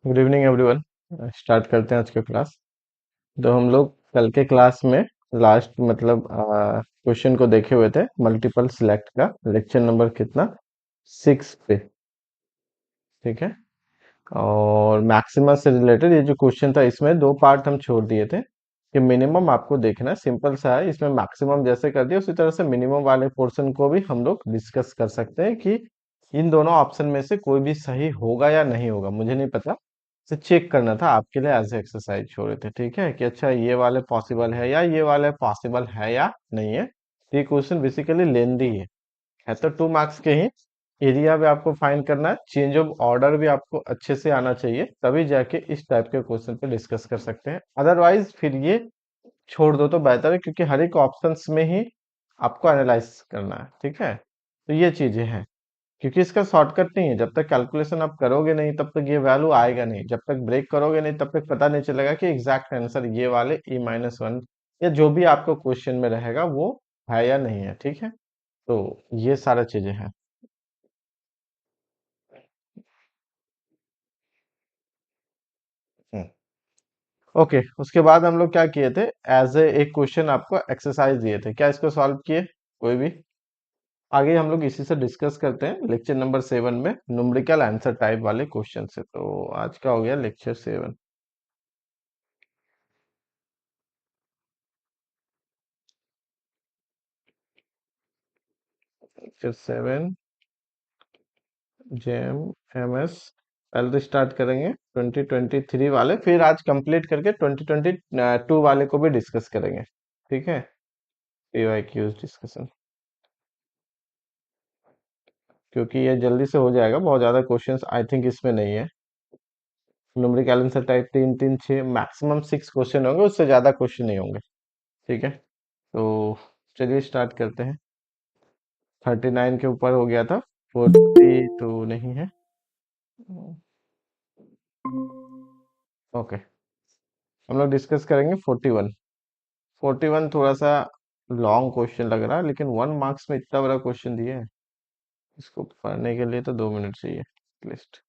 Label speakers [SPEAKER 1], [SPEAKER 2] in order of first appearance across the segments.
[SPEAKER 1] Good evening everyone. Start करते हैं आज का क्लास। तो हम लोग कल के क्लास में लास्ट मतलब क्वेश्चन को देखे हुए थे, मल्टीपल सिलेक्ट का लेक्चर नंबर कितना, 6 पे। ठीक है। और मैक्सिमा से रिलेटेड ये जो क्वेश्चन था, इसमें दो पार्ट हम छोड़ दिए थे कि मिनिमम आपको देखना है, सिंपल सा है। इसमें मैक्सिमम जैसे कर दिया उसी तरह से मिनिमम वाले पोर्शन को भी हम लोग डिस्कस कर सकते हैं कि इन दोनों ऑप्शन में से कोई भी सही होगा या नहीं होगा, मुझे नहीं पता। से चेक करना था आपके लिए, एज एक्सरसाइज छोड़े थे। ठीक है कि अच्छा ये वाले पॉसिबल है या ये वाले पॉसिबल है या नहीं है। तो ये क्वेश्चन बेसिकली लेंदी है तो 2 मार्क्स के ही। एरिया भी आपको फाइंड करना है, चेंज ऑफ ऑर्डर भी आपको अच्छे से आना चाहिए, तभी जाके इस टाइप के क्वेश्चन पे डिस्कस कर सकते हैं। अदरवाइज फिर ये छोड़ दो तो बेहतर है, क्योंकि हर एक ऑप्शंस में ही आपको एनालाइज करना है। ठीक है, तो ये चीजें हैं। क्योंकि इसका शॉर्टकट नहीं है, जब तक कैलकुलेशन आप करोगे नहीं तब तक ये वैल्यू आएगा नहीं, जब तक ब्रेक करोगे नहीं तब तक पता नहीं चलेगा कि एग्जैक्ट आंसर ये वाले E-1 या जो भी आपको क्वेश्चन में रहेगा वो है या नहीं है। ठीक है, तो ये सारा चीजें हैं। हम्म। ओके, उसके बाद हम लोग क्या किए थे, एज ए एक क्वेश्चन आपको एक्सरसाइज दिए थे, क्या इसको सॉल्व किए कोई भी? आगे हम लोग इसी से डिस्कस करते हैं लेक्चर नंबर 7 में, न्यूमेरिकल आंसर टाइप वाले क्वेश्चन से। तो आज का हो गया लेक्चर 7। Lecture 7 JM MS. पहले तो स्टार्ट करेंगे 2023 वाले, फिर आज कंप्लीट करके 2022 वाले को भी डिस्कस करेंगे। ठीक है, पीवाईक्यूज डिस्कशन, क्योंकि ये जल्दी से हो जाएगा, बहुत ज्यादा क्वेश्चंस आई थिंक इसमें नहीं है। Numerical answer type 3 3 6 maximum 6 question होंगे, उससे ज्यादा क्वेश्चन नहीं होंगे। ठीक है, तो चलिए स्टार्ट करते हैं। 39 के ऊपर हो गया था, 40 तो नहीं है। ओके, हम लोग डिस्कस करेंगे 41। 41 थोड़ा सा लॉन्ग क्वेश्चन लग रहा है, लेकिन 1 मार्क्स में इतना बड़ा क्वेश्चन दिया है, इसको पढ़ने के लिए तो 2 मिनट चाहिए एटलीस्ट।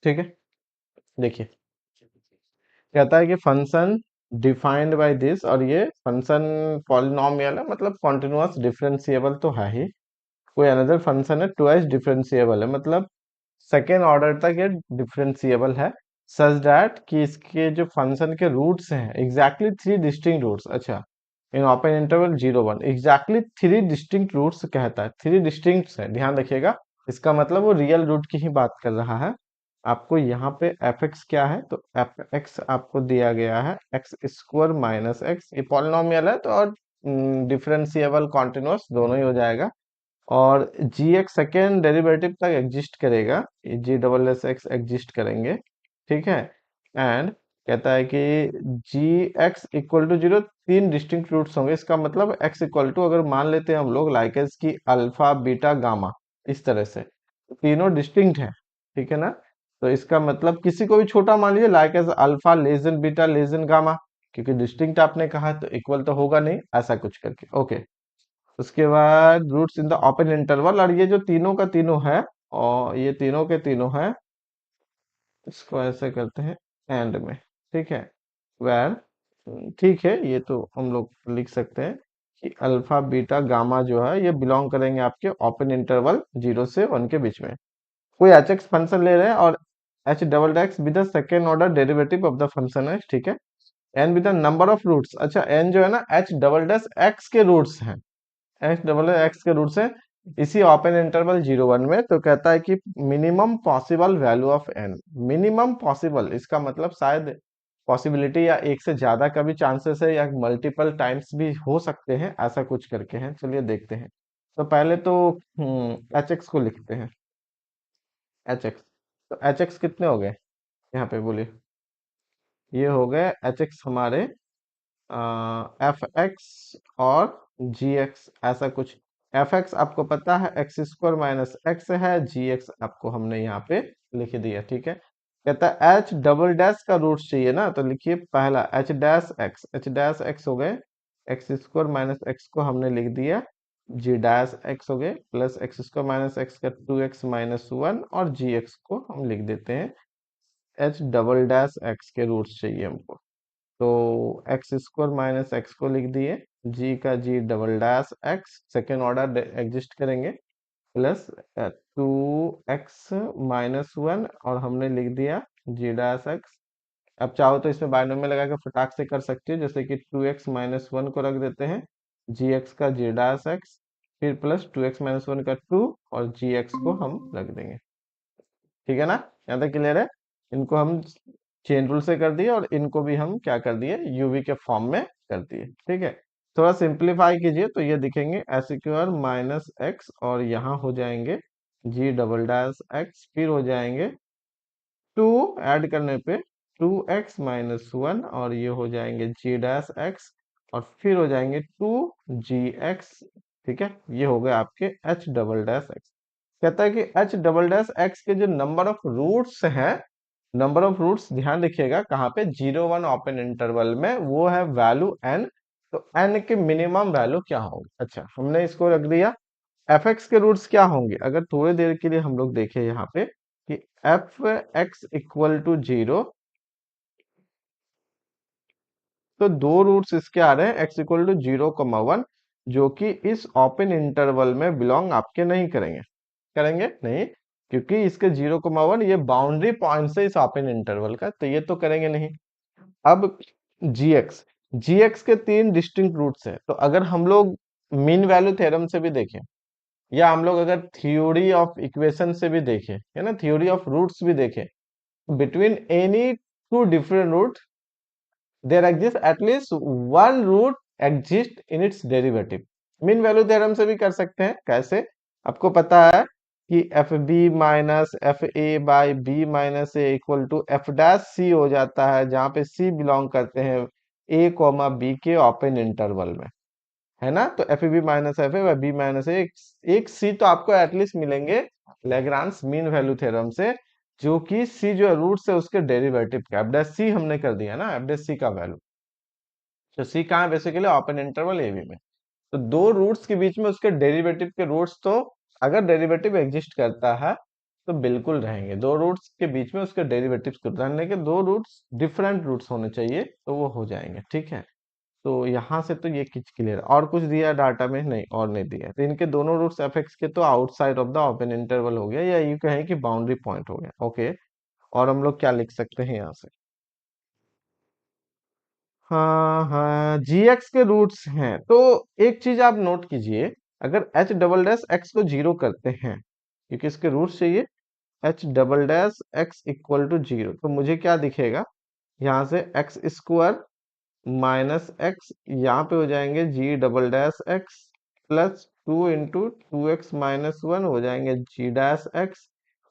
[SPEAKER 1] ठीक है, देखिए कहता है कि फंक्शन डिफाइंड बाय दिस, और ये फंक्शन पॉलिनोमियल है, मतलब कॉन्टिन्यूअस डिफरेंशिएबल तो है ही। कोई अनदर फंक्शन है ट्वाइस डिफरेंशिएबल है, मतलब सेकेंड ऑर्डर तक ये डिफरेंशिएबल है। सच दैट कि इसके जो फंक्शन के रूट्स हैं एग्जैक्टली 3 डिस्टिंक्ट रूट्स। अच्छा, in open interval 0 1 exactly 3 distinct roots कहता है, 3 डिस्टिंक्ट है, ध्यान रखिएगा। इसका मतलब वो रियल रूट की ही बात कर रहा है। आपको यहाँ पे एफ एक्स क्या है, तो एफ एक्स आपको दिया गया है x² - x। ये पॉलिनोमियल है तो, और डिफरेंशिएबल कॉन्टिन्यूअस दोनों ही हो जाएगा। और जी एक्स सेकेंड डेरिवेटिव तक एग्जिस्ट करेगा, G double S X exist करेंगे। ठीक है, एंड कहता है कि G X equal to 0 3 distinct roots होंगे। इसका मतलब x इक्वल टू, अगर मान लेते हैं हम लोग लाइक एस की अल्फा बीटा गामा, इस तरह से तो तीनों डिस्टिंक्ट हैं। ठीक है ना, तो इसका मतलब किसी को भी छोटा मान लीजिए, like as alpha less than beta less than gamma, क्योंकि डिस्टिंक्ट आपने कहा तो इक्वल तो होगा नहीं, ऐसा कुछ करके। ओके, उसके बाद roots in the open interval, और ये जो तीनों का तीनों है, और ये तीनों के तीनों है, इसको ऐसे करते हैं एंड में। ठीक है, वेर, ठीक है, ये तो हम लोग लिख सकते हैं कि अल्फा बीटा गामा जो है ये बिलोंग करेंगे आपके ओपन इंटरवल 0 से 1 के बीच में। कोई एच एक्स फंक्शन ले रहे हैं, और h double x with the second order derivative of the function है। ठीक है, n with the number of roots. अच्छा, एन जो है ना एच डबल डैश एक्स के रूट्स हैं, एक्स डबल एक्स के रूट से इसी ओपन इंटरवल 0 1 में। तो कहता है कि minimum possible value of n, minimum possible, इसका मतलब शायद पॉसिबिलिटी या एक से ज्यादा का भी चांसेस है, या मल्टीपल टाइम्स भी हो सकते हैं, ऐसा कुछ करके हैं। चलिए देखते हैं। तो पहले तो एच एक्स को लिखते हैं, एच एक्स। तो एच एक्स कितने हो गए यहाँ पे बोलिए? ये हो गए एच एक्स हमारे एफ एक्स और जी एक्स, ऐसा कुछ। एफ एक्स आपको पता है x² - x है, जी एक्स आपको हमने यहाँ पे लिख दिया। ठीक है, कहता है एच डबल डैश का रूट चाहिए ना, तो लिखिए पहला एच डैश एक्स हो गए, एक्स स्क्वायर माइनस एक्स को हमने लिख दिया जी डैश एक्स हो गए, plus x square minus x का 2x-1 और जी एक्स को हम लिख देते हैं एच डबल डैश एक्स के रूट्स चाहिए हमको। तो एक्स स्क्वायर माइनस एक्स को लिख दिए, जी का G double dash X second order exist करेंगे, प्लस 2x-1 और हमने लिख दिया जी डैश एक्स। अब चाहो तो इसमें बायनोमियल लगा के फटाक से कर सकते हो, जैसे कि 2x-1 को रख देते हैं जी एक्स का जी डैश एक्स, फिर प्लस 2x-1 का 2 और जी एक्स को हम रख देंगे। ठीक है ना, यहाँ तक क्लियर है। इनको हम चेन रूल से कर दिए और इनको भी हम क्या कर दिए, यूवी के फॉर्म में कर दिए। ठीक है, थोड़ा सिंप्लीफाई कीजिए तो ये दिखेंगे एक्स स्क्वायर माइनस एक्स और यहाँ हो जाएंगे जी डबल डैश एक्स, फिर हो जाएंगे 2 ऐड करने पे 2x-1 और ये हो जाएंगे जी डैश एक्स और फिर हो जाएंगे 2gx। ठीक है, ये हो गए आपके h डबल डैश एक्स। कहता है कि h डबल डैश एक्स के जो नंबर ऑफ रूट्स हैं, नंबर ऑफ रूट्स ध्यान रखिएगा कहाँ पे, 0-1 ओपन इंटरवल में वो है वैल्यू n। तो n के मिनिमम वैल्यू क्या होंगे। अच्छा, हमने इसको रख दिया। एफ एक्स के रूट्स क्या होंगे, अगर थोड़ी देर के लिए हम लोग देखें यहाँ पे कि एफ एक्स इक्वल टू 0, तो दो रूट्स इसके आ रहे हैं एक्स इक्वल टू 0,1, जो कि इस ओपन इंटरवल में बिलोंग आपके नहीं करेंगे। करेंगे नहीं, क्योंकि इसके 0,1 ये बाउंड्री पॉइंट से इस ओपन इंटरवल का, तो ये तो करेंगे नहीं। अब जी एक्स के तीन डिस्टिंक्ट रूट्स हैं, तो अगर हम लोग मीन वैल्यू थ्योरम से भी देखें या हम लोग अगर थ्योरी ऑफ इक्वेशन से भी देखें, है ना, थ्योरी ऑफ रूट्स भी देखें, between any two different root there exist at least one root exist in its derivative. Mean value theorem से भी कर सकते हैं। कैसे, आपको पता है कि F B minus F A by B minus A equal to F dash C हो जाता है, जहां पे सी बिलोंग करते हैं ए कॉमा बी के ओपन इंटरवल में, है ना। तो F B minus F A B minus A, एक सी तो आपको एटलीस्ट मिलेंगे लेग्रांस मीन वैल्यू थ्योरम से, जो कि सी जो रूट है उसके डेरिवेटिव का एफ डैश सी हमने कर दिया ना, एफ डैश सी का वैल्यू। तो सी कहाँ basically open interval A B में। तो दो रूट्स के बीच में उसके डेरिवेटिव के रूट्स, तो अगर डेरिवेटिव एग्जिस्ट करता है तो बिल्कुल रहेंगे। दो रूट्स के बीच में उसके डेरिवेटिव्स को रहने के, दो रूट्स डिफरेंट रूट्स होने चाहिए तो वो हो जाएंगे। ठीक है, तो यहाँ से तो ये किच क्लियर। और कुछ दिया डाटा में, नहीं और नहीं दिया, तो इनके दोनों रूट्स एफ एक्स के तो outside of the open interval हो गया, या यू कहें कि बाउंड्री पॉइंट हो गया। ओके, और हम लोग क्या लिख सकते हैं यहाँ से, हाँ हाँ जी एक्स के रूट्स हैं। तो एक चीज आप नोट कीजिए, अगर एच डबल डैश एक्स को जीरो करते हैं, क्योंकि इसके रूट्स चाहिए h double dash x equal to 0, तो मुझे क्या दिखेगा यहाँ से, एक्स स्क्वायर माइनस एक्स, यहाँ पे हो जाएंगे G double dash X plus 2 into 2x-1 हो जाएंगे जी डैश एक्स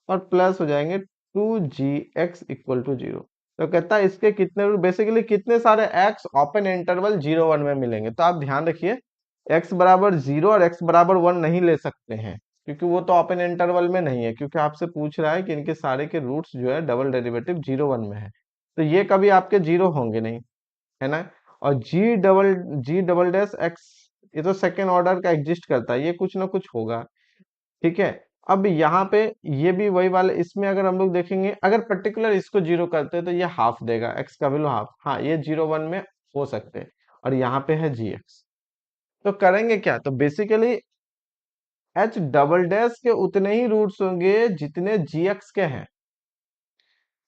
[SPEAKER 1] और प्लस हो जाएंगे 2gx इक्वल टू 0। तो कहता है इसके कितने रूट, बेसिकली कितने सारे x ओपन इंटरवल 0-1 में मिलेंगे। तो आप ध्यान रखिए x बराबर 0 और x बराबर 1 नहीं ले सकते हैं, क्योंकि वो तो ओपन इंटरवल में नहीं है, क्योंकि आपसे पूछ रहा है कि इनके सारे के रूट्स जो है डबल डेरिवेटिव 0-1 में है, तो ये कभी आपके जीरो होंगे नहीं, है ना। और जी डबल डैश एक्स, ये तो सेकेंड ऑर्डर का एग्जिस्ट करता है, ये कुछ ना कुछ होगा। ठीक है, अब यहाँ पे ये भी वही वाले, इसमें अगर हम लोग देखेंगे, अगर पर्टिकुलर इसको जीरो करते हैं तो ये हाफ देगा, एक्स का वैल्यू हाफ, हाँ ये 0-1 में हो सकते हैं। और यहाँ पे है जी एक्स, तो करेंगे क्या, तो बेसिकली एच डबल डैश के उतने ही रूट्स होंगे जितने जी एक्स के हैं।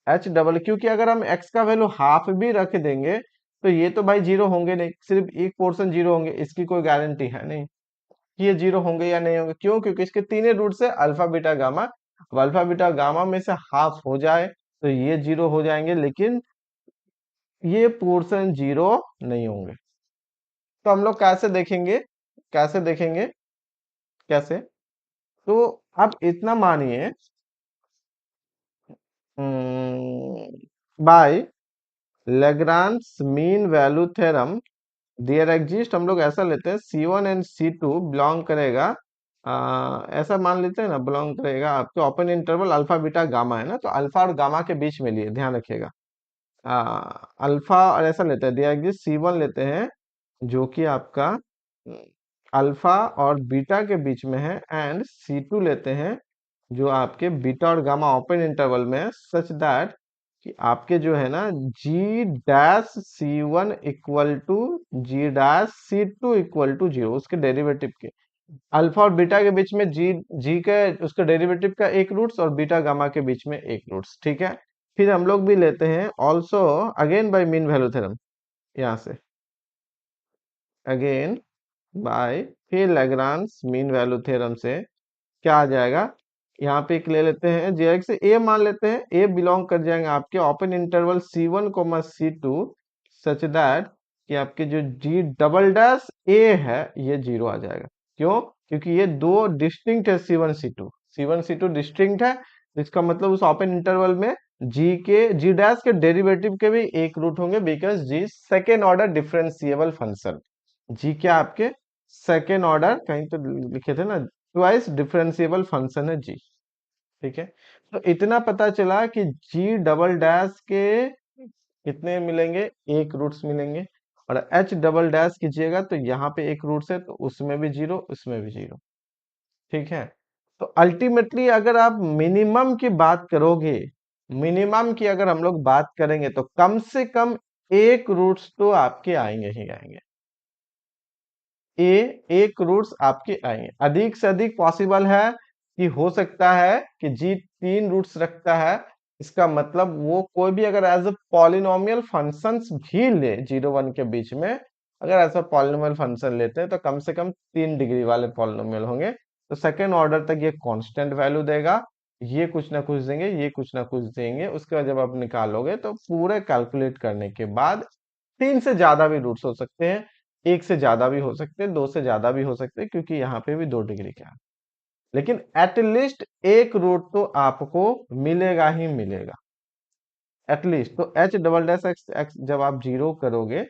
[SPEAKER 1] एच डबल, क्योंकि अगर हम एक्स का वैल्यू हाफ भी रख देंगे तो ये तो भाई जीरो होंगे नहीं, सिर्फ एक पोर्शन जीरो होंगे, इसकी कोई गारंटी है नहीं कि ये जीरो होंगे या नहीं होंगे। क्यों, क्योंकि इसके तीन रूट से अल्फा बीटा गामा, अब अल्फा बीटा गामा में से हाफ हो जाए तो ये जीरो हो जाएंगे, लेकिन ये पोर्शन जीरो नहीं होंगे। तो हम लोग कैसे देखेंगे, कैसे देखेंगे, कैसे, तो आप इतना मानिए, by Lagrange mean value theorem there exist, हम लोग ऐसा लेते हैं C1 एंड C2 बिलोंग करेगा ऐसा मान लेते हैं ना, बिलोंग करेगा आपके open interval alpha beta gamma है ना, तो अल्फा और गामा के बीच में लिए, ध्यान रखिएगा। अल्फा और ऐसा लेते हैं, दिया एग्जिस्ट C1 लेते हैं जो कि आपका अल्फा और बीटा के बीच में है, एंड C2 लेते हैं जो आपके बीटा और गामा ओपन इंटरवल में है, सच दैट कि आपके जो है ना G dash C1 equal to G dash C2 equal to 0, उसके डेरिवेटिव के, अल्फा और बीटा के बीच में जी जी के उसके डेरिवेटिव का एक रूट्स और बीटा गामा के बीच में एक रूट्स, ठीक है। फिर हम लोग भी लेते हैं also again by mean value theorem, यहाँ से अगेन बाय फिर लैग्रांज मीन वैल्यू थ्योरम से क्या आ जाएगा, यहाँ पे एक ले लेते हैं जे एक्स ए मान लेते हैं, ए बिलोंग कर जाएंगे आपके open interval C1 comma C2 such that कि आपके जो जी डबल डैश ए है ये 0 आ जाएगा। क्यों? क्योंकि ये दो डिस्टिंक्ट है, C1 C2 डिस्टिंक्ट है, इसका मतलब उस ओपन इंटरवल में जी डैश के डेरिवेटिव के भी एक रूट होंगे, because G second order differentiable function, G क्या आपके सेकेंड ऑर्डर, कहीं तो लिखे थे ना, ट्वाइस डिफरेंशिएबल फंक्शन है जी, ठीक है। तो इतना पता चला कि जी डबल डैश के कितने मिलेंगे, एक रूट्स मिलेंगे, और एच डबल डैश कीजिएगा तो यहाँ पे एक रूट्स है, तो उसमें भी 0, उसमें भी 0, ठीक है। तो अल्टीमेटली अगर आप मिनिमम की बात करोगे, मिनिमम की अगर हम लोग बात करेंगे तो कम से कम एक रूट्स तो आपके आएंगे ही आएंगे, ए एक रूट्स आपके आएंगे, अधिक से अधिक पॉसिबल है कि हो सकता है कि जी तीन रूट्स रखता है, इसका मतलब वो कोई भी अगर एज अ पॉलिनोमियल फंक्शंस भी ले 0 1 के बीच में, अगर ऐसा पॉलिनोमियल फंक्शन लेते हैं तो कम से कम 3 डिग्री वाले पॉलिनोमियल होंगे, तो सेकेंड ऑर्डर तक ये कांस्टेंट वैल्यू देगा, ये कुछ ना कुछ देंगे, ये कुछ ना कुछ देंगे, उसके बाद जब आप निकालोगे तो पूरे कैलकुलेट करने के बाद तीन से ज्यादा भी रूट्स हो सकते हैं, एक से ज्यादा भी हो सकते हैं, दो से ज्यादा भी हो सकते हैं, क्योंकि यहाँ पे भी 2 डिग्री का है, लेकिन एटलीस्ट एक रूट तो आपको मिलेगा ही मिलेगा, एटलीस्ट। तो H double dash x x जब आप 0 करोगे,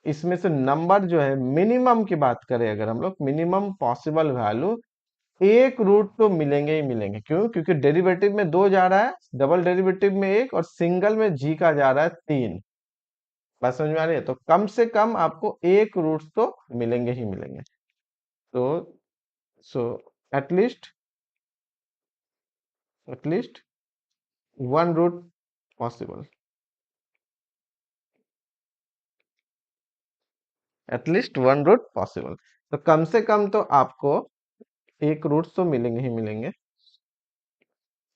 [SPEAKER 1] इसमें से नंबर जो है मिनिमम की बात करें अगर हम लोग, मिनिमम पॉसिबल वैल्यू एक रूट तो मिलेंगे ही मिलेंगे, क्यों? क्योंकि डेरिवेटिव में 2 जा रहा है, डबल डेरिवेटिव में 1, और सिंगल में जी का जा रहा है 3, बात समझ में आ रही है? तो कम से कम आपको एक रूट तो मिलेंगे ही मिलेंगे, तो so at least at least one root possible, at least one root possible, तो कम से कम तो आपको एक रूट तो मिलेंगे ही मिलेंगे,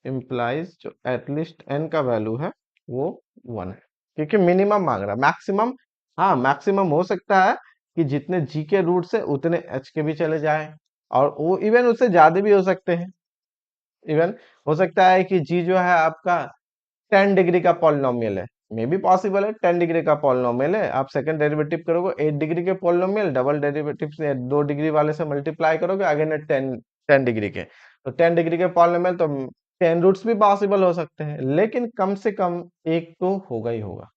[SPEAKER 1] इम्प्लाइज जो एटलीस्ट एन का वैल्यू है वो 1 है, क्योंकि मिनिमम मांग रहा है, मैक्सिमम, हाँ मैक्सिमम हो सकता है कि जितने जी के रूट्स है उतने एच के भी चले जाए, और वो इवन उससे ज्यादा भी हो सकते हैं, इवन हो सकता है कि जी जो है आपका 10 डिग्री का पॉलिनोमियल है, मे बी पॉसिबल है 10 डिग्री का पॉलिनोमियल है, आप सेकंड डेरिवेटिव करोगे 8 डिग्री के पॉलिनोमियल, डबल डेरिवेटिव से 2 डिग्री वाले से मल्टीप्लाई करोगे अगेन 10 डिग्री के, तो 10 डिग्री के पॉलिनोमियल तो 10 रूट्स भी पॉसिबल हो सकते हैं, लेकिन कम से कम एक तो होगा ही होगा,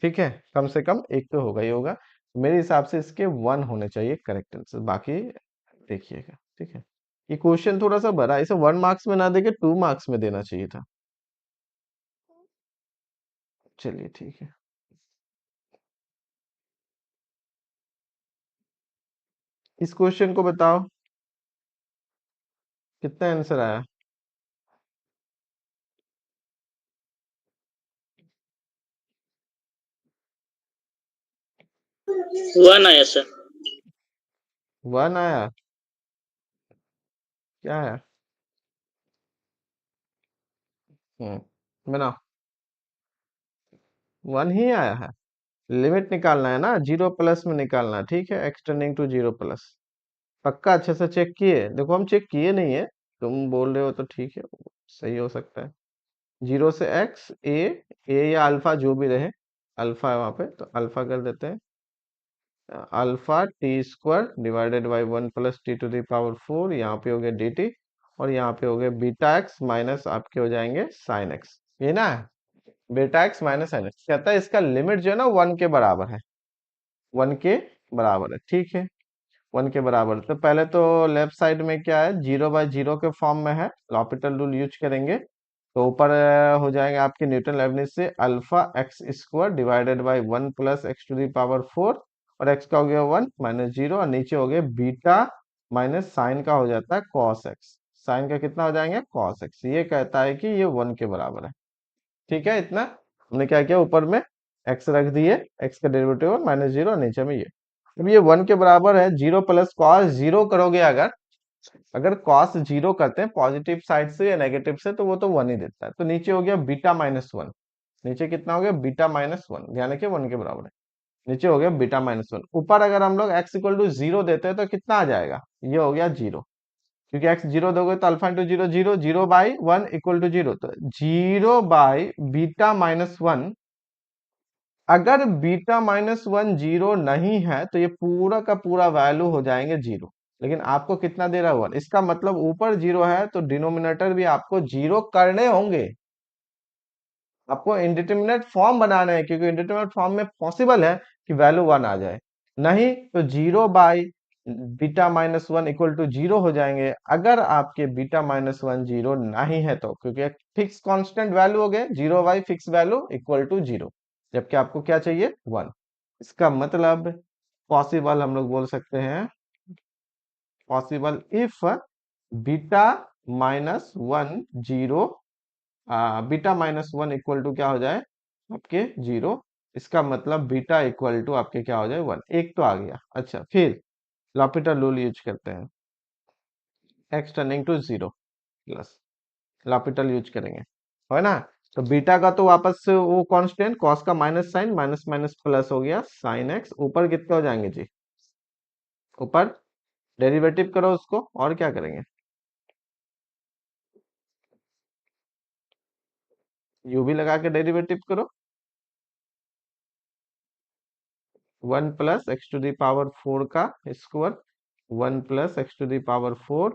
[SPEAKER 1] ठीक है, कम से कम एक तो होगा ही होगा, मेरे हिसाब से इसके 1 होने चाहिए करेक्ट आंसर, बाकी देखिएगा, ठीक है। ये क्वेश्चन थोड़ा सा बड़ा है, इसे 1 मार्क्स में ना देके 2 मार्क्स में देना चाहिए था। चलिए ठीक है, इस क्वेश्चन को बताओ कितना आंसर आया।
[SPEAKER 2] 1 आया सर।
[SPEAKER 1] 1 आया, क्या है? बनाओ, 1 ही आया है, लिमिट निकालना है ना, 0 प्लस में निकालना है, ठीक है, एक्सटेंडिंग टू 0 प्लस, पक्का अच्छे से चेक किए? देखो हम चेक किए नहीं है, तुम बोल रहे हो तो ठीक है, सही हो सकता है। 0 से एक्स ए या अल्फा जो भी रहे, अल्फा है वहां पे, तो अल्फा कर देते हैं, alpha T square divided by 1 + t⁴, यहाँ पे हो गया dt, और यहाँ पे हो गया बीटा एक्स माइनस आपके हो जाएंगे साइन एक्स, ये ना है, beta x minus sine x, कहता है इसका लिमिट जो है ना 1 के बराबर है, 1 के बराबर है, ठीक है। वन के बराबर। तो पहले तो लेफ्ट साइड में क्या है, 0/0 के फॉर्म में है, लॉपिटल रूल यूज करेंगे। तो ऊपर हो जाएंगे आपके न्यूटन लेबनिज से alpha x square divided by 1 + x⁴, और x का हो गया 1 - 0, और नीचे हो गया बीटा माइनस साइन का हो जाता है कॉस एक्स। साइन का कितना हो जाएंगे, कॉस एक्स। ये कहता है कि ये 1 के बराबर है। ठीक है, इतना हमने क्या किया, ऊपर में x रख दिए, x का डेरिवेटिव -0, और नीचे में ये। अब ये 1 के बराबर है, 0 + cos 0 करोगे अगर, cos 0 करते हैं पॉजिटिव साइड से या नेगेटिव से, तो वो तो 1 ही देता है। तो नीचे हो गया बीटा -1। नीचे कितना हो गया, बीटा -1। ध्यान रखिए 1 के बराबर है। नीचे हो गया बीटा-1। ऊपर अगर हम लोग x = 0 देते हैं तो कितना आ जाएगा, ये हो गया 0। क्योंकि x 0 दोगे तो अल्फा इंटू 0 0, 0/1 = 0। तो 0/बीटा-1। अगर बीटा-1 0 नहीं है तो ये पूरा का पूरा वैल्यू हो जाएंगे 0। लेकिन आपको कितना दे रहा है, 1। इसका मतलब ऊपर 0 है तो डिनोमिनेटर भी आपको 0 करने होंगे। आपको इंडिटरमिनेट फॉर्म बनाना है, क्योंकि इंडिटरमिनेट फॉर्म में पॉसिबल है कि वैल्यू 1 आ जाए। नहीं तो 0/बीटा-1 = 0 हो जाएंगे। अगर आपके बीटा-1 0 नहीं है तो, क्योंकि एक फिक्स कांस्टेंट वैल्यू हो गए, 0/, फिक्स वैल्यू = 0, जबकि आपको क्या चाहिए, 1। इसका मतलब पॉसिबल हम लोग बोल सकते हैं, पॉसिबल इफ बीटा-1 0, बीटा-1 क्या हो जाए, आपके 0। इसका मतलब बीटा इक्वल टू आपके क्या हो जाए, 1। एक तो आ गया। अच्छा, फिर लॉपिटल रूल यूज करते हैं, x turning to 0 plus, L'Hopital use करेंगे, है ना। तो बीटा का तो वापस से वो कांस्टेंट, कॉस का minus sine, minus minus plus हो गया साइन एक्स। ऊपर कितने हो जाएंगे जी, ऊपर डेरिवेटिव करो उसको, और क्या करेंगे, यू भी लगा के डेरिवेटिव करो। 1 + x⁴ का स्क्वायर, 1 + x⁴,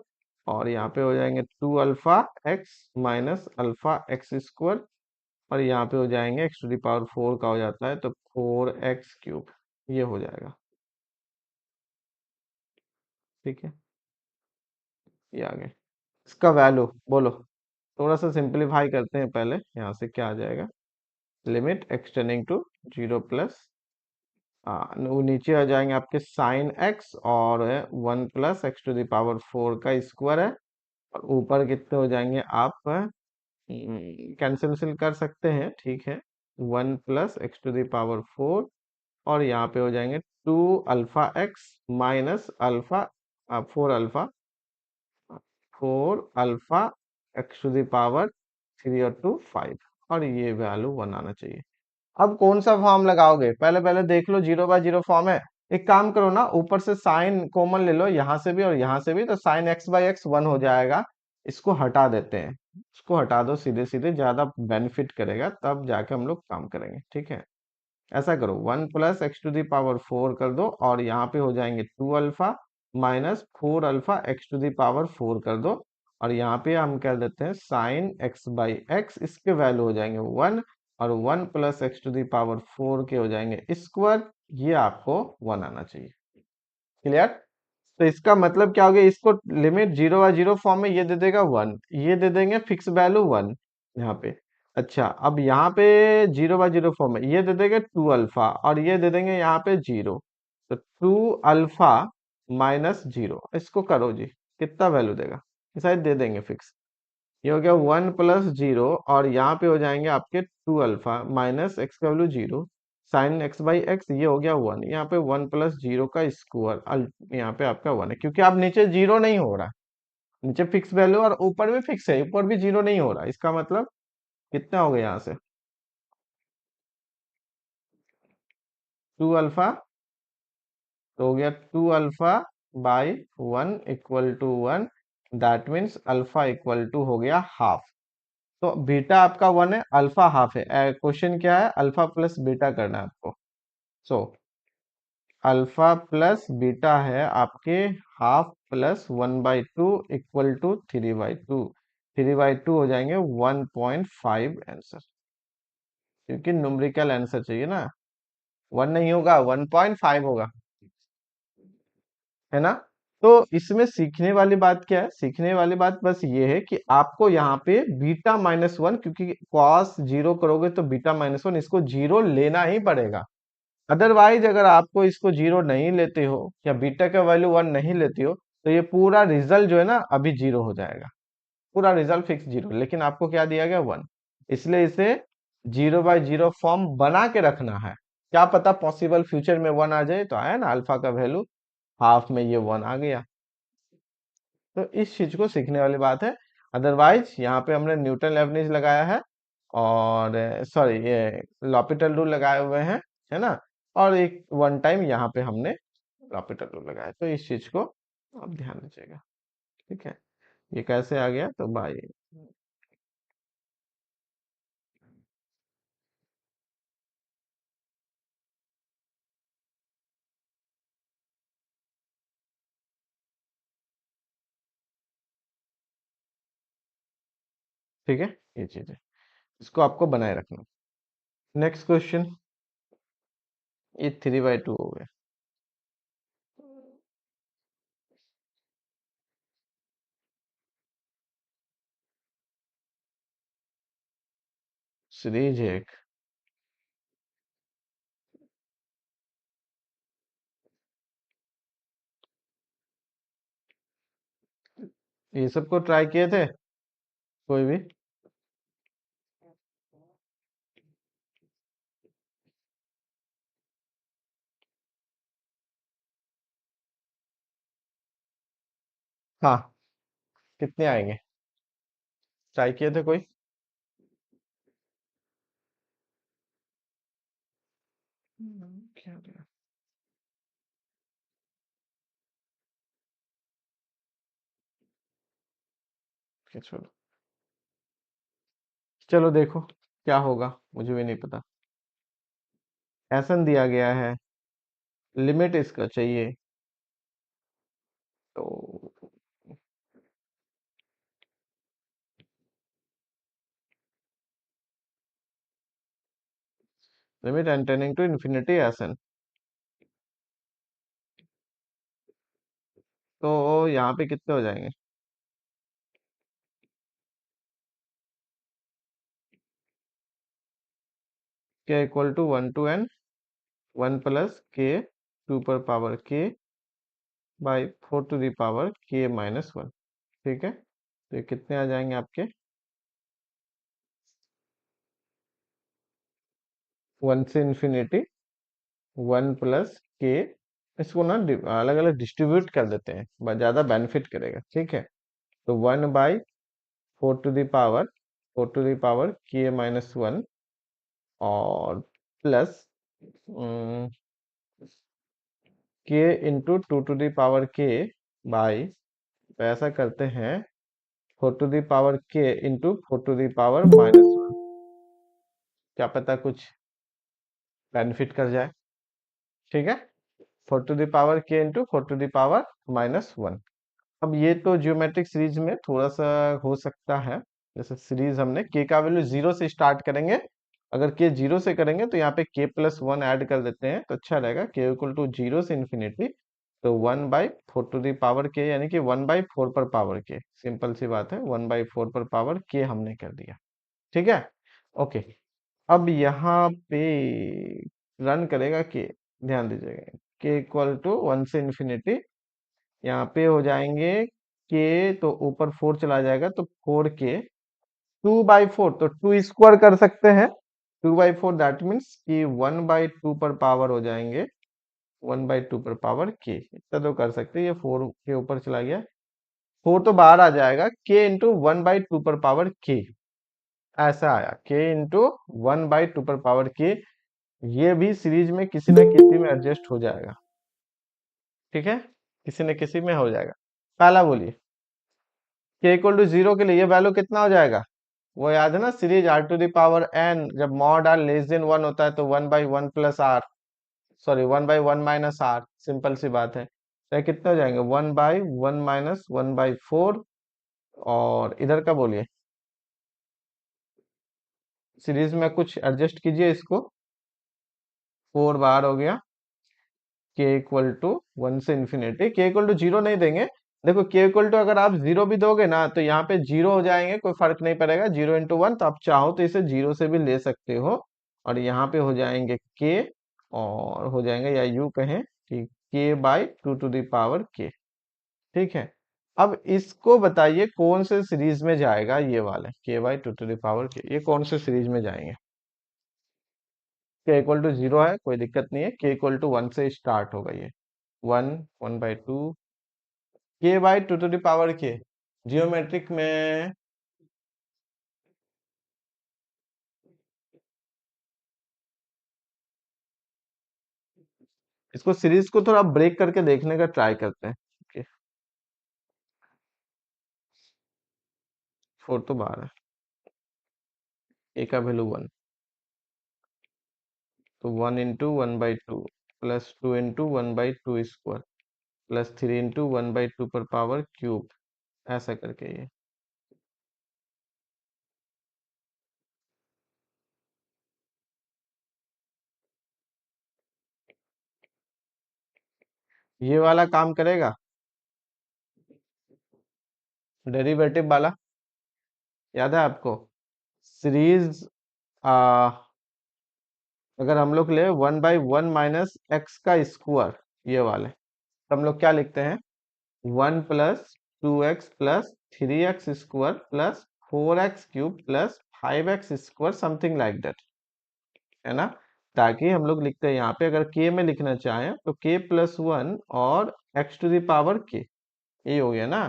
[SPEAKER 1] और यहाँ पे हो जाएंगे 2 alpha x minus alpha x square, और यहाँ पे हो जाएंगे x⁴ का हो जाता है तो 4x³ ये हो जाएगा। ठीक है, ये आ गया। इसका वैल्यू बोलो, थोड़ा सा सिंपलीफाई करते हैं पहले। यहाँ से क्या आ जाएगा, limit x tending to 0 plus, वो नीचे आ जाएंगे आपके साइन एक्स, और 1 + x⁴ का स्क्वायर है, और ऊपर कितने हो जाएंगे, आप कैंसिल कर सकते हैं, ठीक है। 1 + x⁴, और यहाँ पे हो जाएंगे 2 alpha x minus alpha, 4 alpha, 4 alpha x⁴ और 2 5, और ये वैल्यू 1 आना चाहिए। अब कौन सा फॉर्म लगाओगे, पहले पहले देख लो, 0/0 फॉर्म है। एक काम करो ना, ऊपर से साइन कॉमन ले लो, यहाँ से भी और यहाँ से भी, तो साइन x/x 1 हो जाएगा। इसको हटा देते हैं, इसको हटा दो, सीधे सीधे ज्यादा बेनिफिट करेगा, तब जाके हम लोग काम करेंगे। ठीक है, ऐसा करो, 1 + x⁴ कर दो, और यहाँ पे हो जाएंगे 2 अल्फा माइनस 4 अल्फा x⁴ कर दो, और यहाँ पे हम कर देते हैं साइन x/x, इसके वैल्यू हो जाएंगे 1, और 1 + x⁴ के हो जाएंगे स्क्वायर, ये आपको 1 आना चाहिए। क्लियर। तो इसका मतलब क्या हो गया, इसको लिमिट 0/0 फॉर्म में ये दे देगा 1, ये दे देंगे फिक्स वैल्यू 1 यहाँ पे। अच्छा, अब यहाँ पे 0/0 फॉर्म में ये दे देंगे 2 अल्फा, और ये दे देंगे यहाँ पे 0। तो 2 अल्फा -0, इसको करो जी, कितना वैल्यू देगा, ये शायद दे देंगे फिक्स। ये हो गया 1 + 0, और यहाँ पे हो जाएंगे आपके 2 अल्फा माइनस एक्स का वैल्यू 0, साइन x/x, ये हो गया 1। यहाँ पे 1 + 0 का स्क्वायर, यहाँ पे आपका 1 है, क्योंकि आप नीचे 0 नहीं हो रहा, नीचे फिक्स वैल्यू, और ऊपर भी फिक्स है, ऊपर भी 0 नहीं हो रहा। इसका मतलब कितना हो गया, यहाँ से 2 अल्फा, तो हो गया 2 अल्फा/1 = 1, दैट मीन्स अल्फा = हो गया हाफ। तो बीटा आपका 1 है, अल्फा हाफ है। क्वेश्चन क्या है, अल्फा प्लस बीटा करना है आपको। सो अल्फा प्लस बीटा है आपके हाफ प्लस 1/2 = 3/2। 3/2 हो जाएंगे 1.5 आंसर, क्योंकि न्यूमेरिकल आंसर चाहिए ना, 1 नहीं होगा, 1.5 होगा। है ना। तो इसमें सीखने वाली बात क्या है, सीखने वाली बात बस ये है कि आपको यहाँ पे बीटा माइनस वन, क्योंकि कॉस जीरो करोगे तो बीटा माइनस वन इसको जीरो लेना ही पड़ेगा। अदरवाइज अगर आपको इसको जीरो नहीं लेते हो या बीटा का वैल्यू वन नहीं लेते हो तो ये पूरा रिजल्ट जो है ना अभी जीरो हो जाएगा, पूरा रिजल्ट फिक्स जीरो। लेकिन आपको क्या दिया गया, वन, इसलिए इसे जीरो बाय जीरो फॉर्म बना के रखना है। क्या पता पॉसिबल फ्यूचर में वन आ जाए, तो आया ना अल्फा का वैल्यू हाफ में ये वन आ गया। तो इस चीज को सीखने वाली बात है। अदरवाइज यहाँ पे हमने न्यूटन लेबनिज लगाया है और सॉरी ये लॉपिटल रूल लगाए हुए हैं, है ना। और एक वन टाइम यहाँ पे हमने लॉपिटल रूल लगाया, तो इस चीज को आप ध्यान दीजिएगा। ठीक है, ये कैसे आ गया, तो भाई ठीक है, ये चीज है, इसको आपको बनाए रखना। नेक्स्ट क्वेश्चन, ये थ्री बाई टू हो गया। सीरीज एक, ये सबको ट्राई किए थे कोई भी? हाँ, कितने आएंगे, ट्राई किए थे कोई? क्या गया? क्या, छोड़ो, चलो देखो क्या होगा, मुझे भी नहीं पता। एसन दिया गया है, लिमिट इसका चाहिए, तो limit N tending to infinity S N, तो यहाँ पे कितने हो जाएंगे? K equal to one to N, one plus K to पर पावर के by four to the power के माइनस वन। ठीक है, तो ये कितने आ जाएंगे आपके? वन से इन्फिनिटी, वन प्लस के, इसको ना अलग अलग डिस्ट्रीब्यूट कर देते हैं, ज्यादा बेनिफिट करेगा। ठीक है, तो one by four to the power, four to the power के माइनस वन, और plus k into two to the power के बाई, तो ऐसा करते हैं four to the power k into four to the power minus one, क्या पता कुछ बेनिफिट कर जाए। ठीक है, four to the power k into four to the power minus one. अब ये तो ज्योमेट्रिक सीरीज में थोड़ा सा हो सकता है, जैसे सीरीज हमने के का वैल्यू जीरो से स्टार्ट करेंगे, अगर के जीरो से करेंगे तो यहाँ पे के प्लस वन ऐड कर देते हैं तो अच्छा रहेगा, के इक्वल टू जीरो से इन्फिनिटी, तो one by four to the power k, यानी कि वन बाई फोर पर पावर के, सिंपल सी बात है, वन बाई फोर पर पावर के हमने कर दिया। ठीक है, ओके। अब यहाँ पे रन करेगा के, ध्यान दीजिएगा, के इक्वल टू वन से इन्फिनिटी, यहाँ पे हो जाएंगे के, तो ऊपर फोर चला जाएगा तो फोर के, टू बाई फोर तो टू स्क्वायर कर सकते हैं, two by four that means कि वन बाई टू पर पावर हो जाएंगे, वन बाई टू पर पावर के, इतना तो कर सकते हैं। ये फोर के ऊपर चला गया, फोर तो बाहर आ जाएगा, के इंटू वन बाई टू पर पावर के, ऐसा आया, के इंटू वन बाई टू पर पावर के। ये भी सीरीज में किसी न किसी में एडजस्ट हो जाएगा। ठीक है, किसी न किसी में हो जाएगा। पहला बोलिए, के इक्वल टू जीरो के लिए ये वैल्यू कितना हो जाएगा, वो याद है ना series R to the power N, जब mod R less than one होता है तो one by one plus R, sorry one by one minus R, simple सी बात है। तो ये कितने हो जाएंगे, one by one minus one by four, और इधर का बोलिए, सीरीज में कुछ एडजस्ट कीजिए इसको, फोर बार हो गया, के इक्वल टू 1 से इन्फिनिटी, के इक्वल टू 0 नहीं देंगे। देखो के इक्वल टू अगर आप 0 भी दोगे ना तो यहाँ पे 0 हो जाएंगे, कोई फर्क नहीं पड़ेगा, 0 × 1, तो आप चाहो तो इसे 0 से भी ले सकते हो। और यहाँ पे हो जाएंगे के, और हो जाएंगे, या यू कहें कि k/2 to the power k। ठीक है। अब इसको बताइए कौन से सीरीज में जाएगा, ये वाला k/2 to the power k, ये कौन से सीरीज में जाएंगे। के इक्वल टू 0 है, कोई दिक्कत नहीं है, के इक्वल टू 1 से स्टार्ट होगा ये, 1, 1/2, k/2 to the power k। Geometric में इसको सीरीज को थोड़ा ब्रेक करके देखने का ट्राई करते हैं। ओके, 4 तो बाहर है, ए का वैल्यू 1, तो 1 × 1/2 प्लस 2 × 1/2² प्लस 3 × 1/2 पर पावर क्यूब, ऐसा करके ये वाला काम करेगा, डेरिवेटिव वाला, याद है आपको। सीरीज आ, अगर हम लोग ले 1/1 - x² ये वाले, तो हम लोग क्या लिखते हैं, 1 + 2x + 3x² + 4x³ + 5x² something like that, है ना। ताकि हम लोग लिखते हैं यहाँ पे, अगर k में लिखना चाहें तो k+1 और x⁴ k, ये हो गया ना।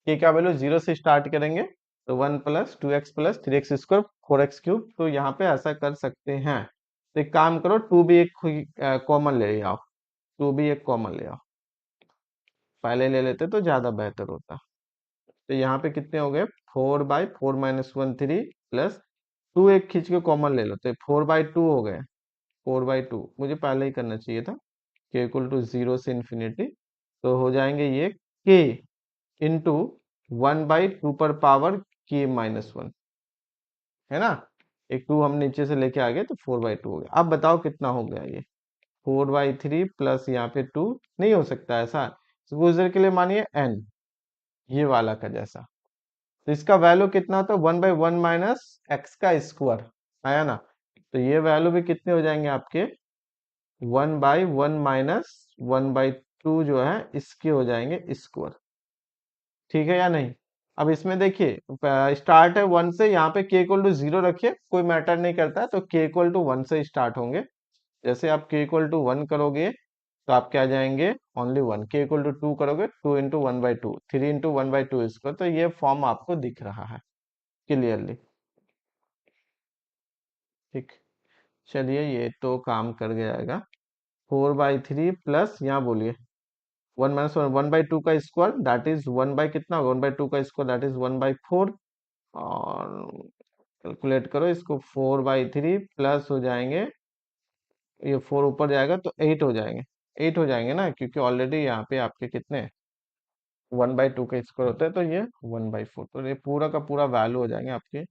[SPEAKER 1] k का वैल्यू 0 से स्टार्ट करेंगे, तो 1 + 2x + 3x², 4x³, तो यहाँ पे ऐसा कर सकते हैं। तो एक काम करो, टू भी एक कॉमन ले आओ, टू भी एक कॉमन ले आओ, पहले ले लेते तो ज्यादा बेहतर होता। तो यहाँ पे कितने हो गए, 4/4 - 1 3 प्लस 2 एक खींच के कॉमन ले लो, तो 4/2 हो गए, 4/2 मुझे पहले ही करना चाहिए था, के इक्वल टू 0 से इन्फिनिटी, तो हो जाएंगे ये के इंटू 1/2 पर पावर k-1, है ना। एक 2 हम नीचे से लेके आ गए, तो 4/2 हो गया। अब बताओ कितना हो गया ये, 4/3 प्लस यहाँ पे 2, नहीं हो सकता ऐसा, सपोजर के लिए मानिए n, ये वाला का जैसा, तो इसका वैल्यू कितना होता है, 1/1 माइनस x² आया ना। तो ये वैल्यू भी कितने हो जाएंगे आपके, 1/1 माइनस 1/2 जो है इसके हो जाएंगे स्क्वायर। ठीक है या नहीं। अब इसमें देखिए, स्टार्ट है 1 से, यहाँ पे k इक्वल टू 0 रखिए, कोई मैटर नहीं करता है, तो k इक्वल टू 1 से स्टार्ट होंगे। जैसे आप k इक्वल टू 1 करोगे तो आप क्या जाएंगे, ओनली 1, k इक्वल टू 2 करोगे, 2 × 1/2, 3 × 1/2², तो ये फॉर्म आपको दिख रहा है क्लियरली। ठीक, चलिए ये तो काम कर जाएगा। 4/3 प्लस यहाँ बोलिए 1 - 1/2 का स्क्वायर, दैट इज 1 बाई कितना होगा, 1/2 का स्क्वायर दैट इज 1/4, और कैलकुलेट करो इसको, 4/3 प्लस हो जाएंगे, ये 4 ऊपर जाएगा तो 8 हो जाएंगे, 8 हो जाएंगे ना, क्योंकि ऑलरेडी यहाँ पे आपके कितने 1/2 का स्क्वायर होता है, तो ये 1/4, तो ये पूरा का पूरा वैल्यू हो जाएंगे आपके,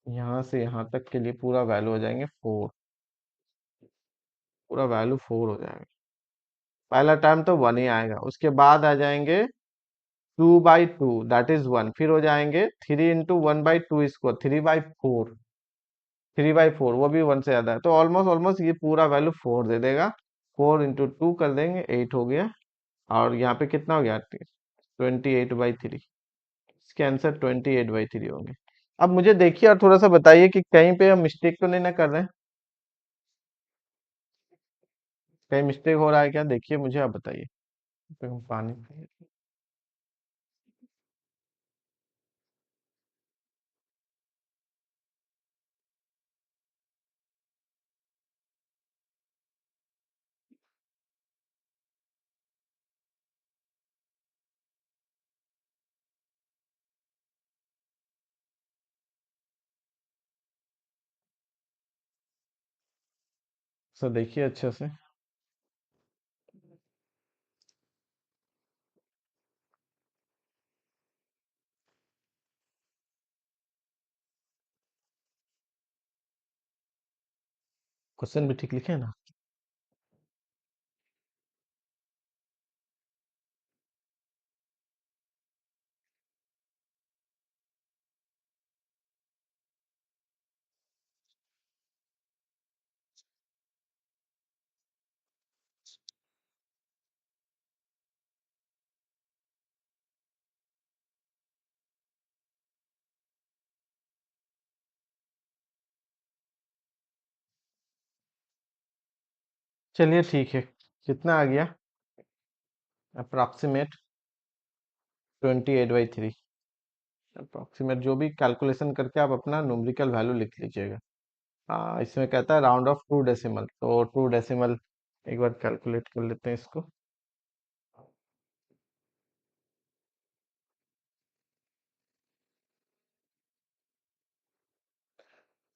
[SPEAKER 1] यहाँ से यहाँ तक के लिए पूरा वैल्यू हो जाएंगे 4, पूरा वैल्यू 4 हो जाएगा। पहला टर्म तो 1 ही आएगा, उसके बाद आ जाएंगे 2/2 दैट इज 1, फिर हो जाएंगे 3 × 1/2², 3/4, 3/4 वो भी 1 से ज्यादा है, तो ऑलमोस्ट ऑलमोस्ट ये पूरा वैल्यू 4 दे देगा। 4 × 2 कर देंगे, 8 हो गया, और यहाँ पे कितना हो गया, 28/3, इसके आंसर 28/3 होंगे। अब मुझे देखिए और थोड़ा सा बताइए कि कहीं पे हम मिस्टेक तो नहीं ना कर रहे हैं, कहीं मिस्टेक हो रहा है क्या, देखिए मुझे आप बताइए। तो हम पानी सर देखिए अच्छे से, क्वेश्चन भी ठीक लिखे हैं ना। चलिए ठीक है, कितना आ गया? अप्रोक्सीमेट 28/3। अप्रोक्सीमेट जो भी कैलकुलेशन करके आप अपना न्यूमेरिकल वैल्यू लिख लीजिएगा। हाँ, इसमें कहता है राउंड ऑफ टू डेसिमल, तो टू डेसिमल एक बार कैलकुलेट कर लेते हैं इसको।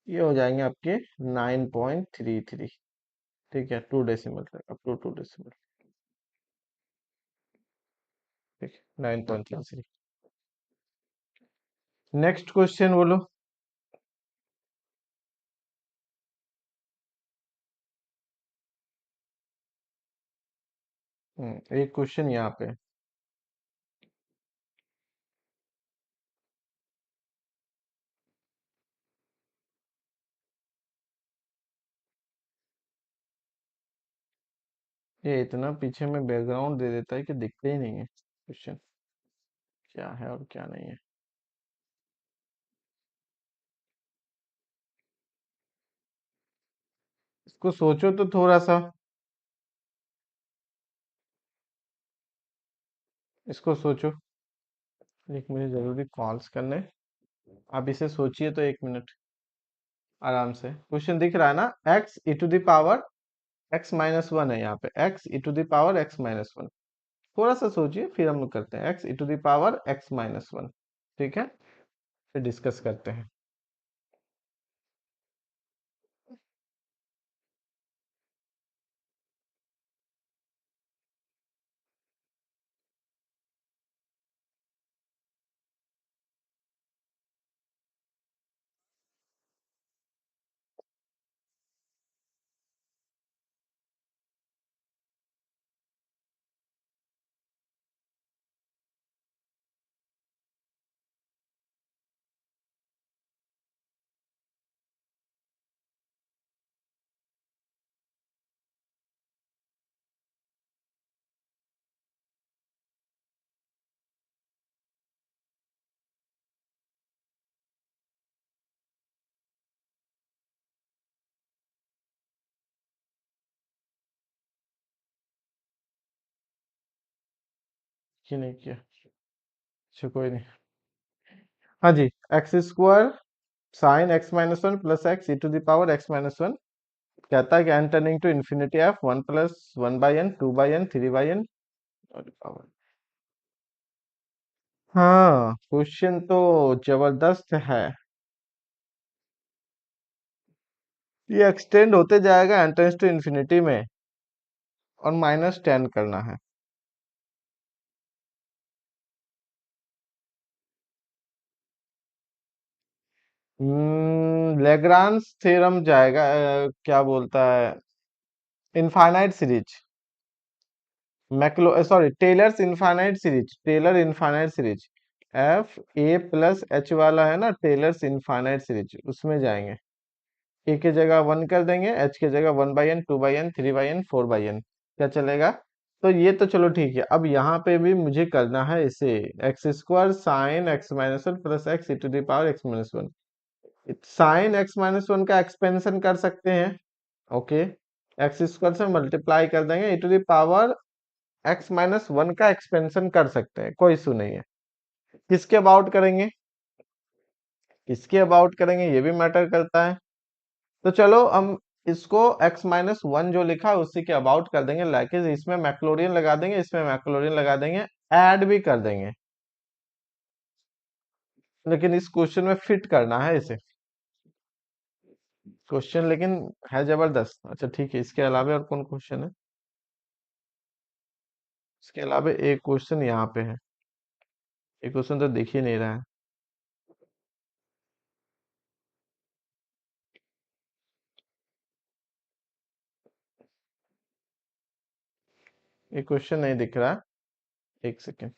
[SPEAKER 1] ये हो जाएंगे आपके 9.33। ठीक है, टू डेसिमल तक, अप टू टू डेसिमल। ठीक है, 9.33। नेक्स्ट क्वेश्चन बोलो। एक क्वेश्चन यहाँ पे। ये इतना पीछे में बैकग्राउंड दे देता है कि दिखते ही नहीं है क्वेश्चन क्या है और क्या नहीं है। इसको सोचो तो थोड़ा सा, इसको सोचो। एक मुझे जरूरी कॉल्स करने, आप इसे सोचिए तो 1 मिनट आराम से। क्वेश्चन दिख रहा है ना? X E to the power x-1 है यहाँ पे, x E to the power x-1। थोड़ा सा सोचिए, फिर हम लोग करते हैं x E to the power x-1। ठीक है, फिर डिस्कस करते हैं। कि नहीं किया? अच्छा कोई नहीं। हाँ जी, X square sine x-1 plus x E to the power x-1 कहता है कि N turning to infinity F 1+1/n 2/n 3/n और पावर। हाँ, क्वेश्चन तो जबरदस्त है। ये एक्सटेंड होते जाएगा एंट्रेंस टू इन्फिनिटी में, और -10 करना है। लेग्रांज थ्योरम जाएगा, क्या बोलता है, infinite series, Maclaurin sorry Taylor's infinite series, Taylor infinite series. F A plus H वाला है ना, टेलर्स इनफाइनाइट सीरीज, उसमें जाएंगे। ए के जगह 1 कर देंगे, एच के जगह 1/n 2/n 3/n 4/n। क्या चलेगा? तो ये तो चलो ठीक है। अब यहाँ पे भी मुझे करना है इसे, x square sine x-1 plus x E to the power x-1। Sine x-1 का एक्सपेंशन कर सकते हैं। ओके, एक्स स्क्वायर से मल्टीप्लाई कर देंगे, ई टू दावर x-1 का एक्सपेंशन कर सकते हैं, कोई इशू नहीं है। किसके अबाउट करेंगे, किसके अबाउट करेंगे, ये भी मैटर करता है। तो चलो हम इसको x-1 जो लिखा है उसी के अबाउट कर देंगे, लाइक इसमें मैक्लोरियन लगा देंगे, इसमें मैक्लोरियन लगा देंगे, ऐड भी कर देंगे। लेकिन इस क्वेश्चन में फिट करना है इसे, क्वेश्चन लेकिन है जबरदस्त। अच्छा ठीक है, इसके अलावा और कौन क्वेश्चन है? इसके अलावा एक क्वेश्चन यहाँ पे है, एक क्वेश्चन तो दिख ही नहीं रहा है। एक क्वेश्चन नहीं दिख रहा, एक सेकेंड।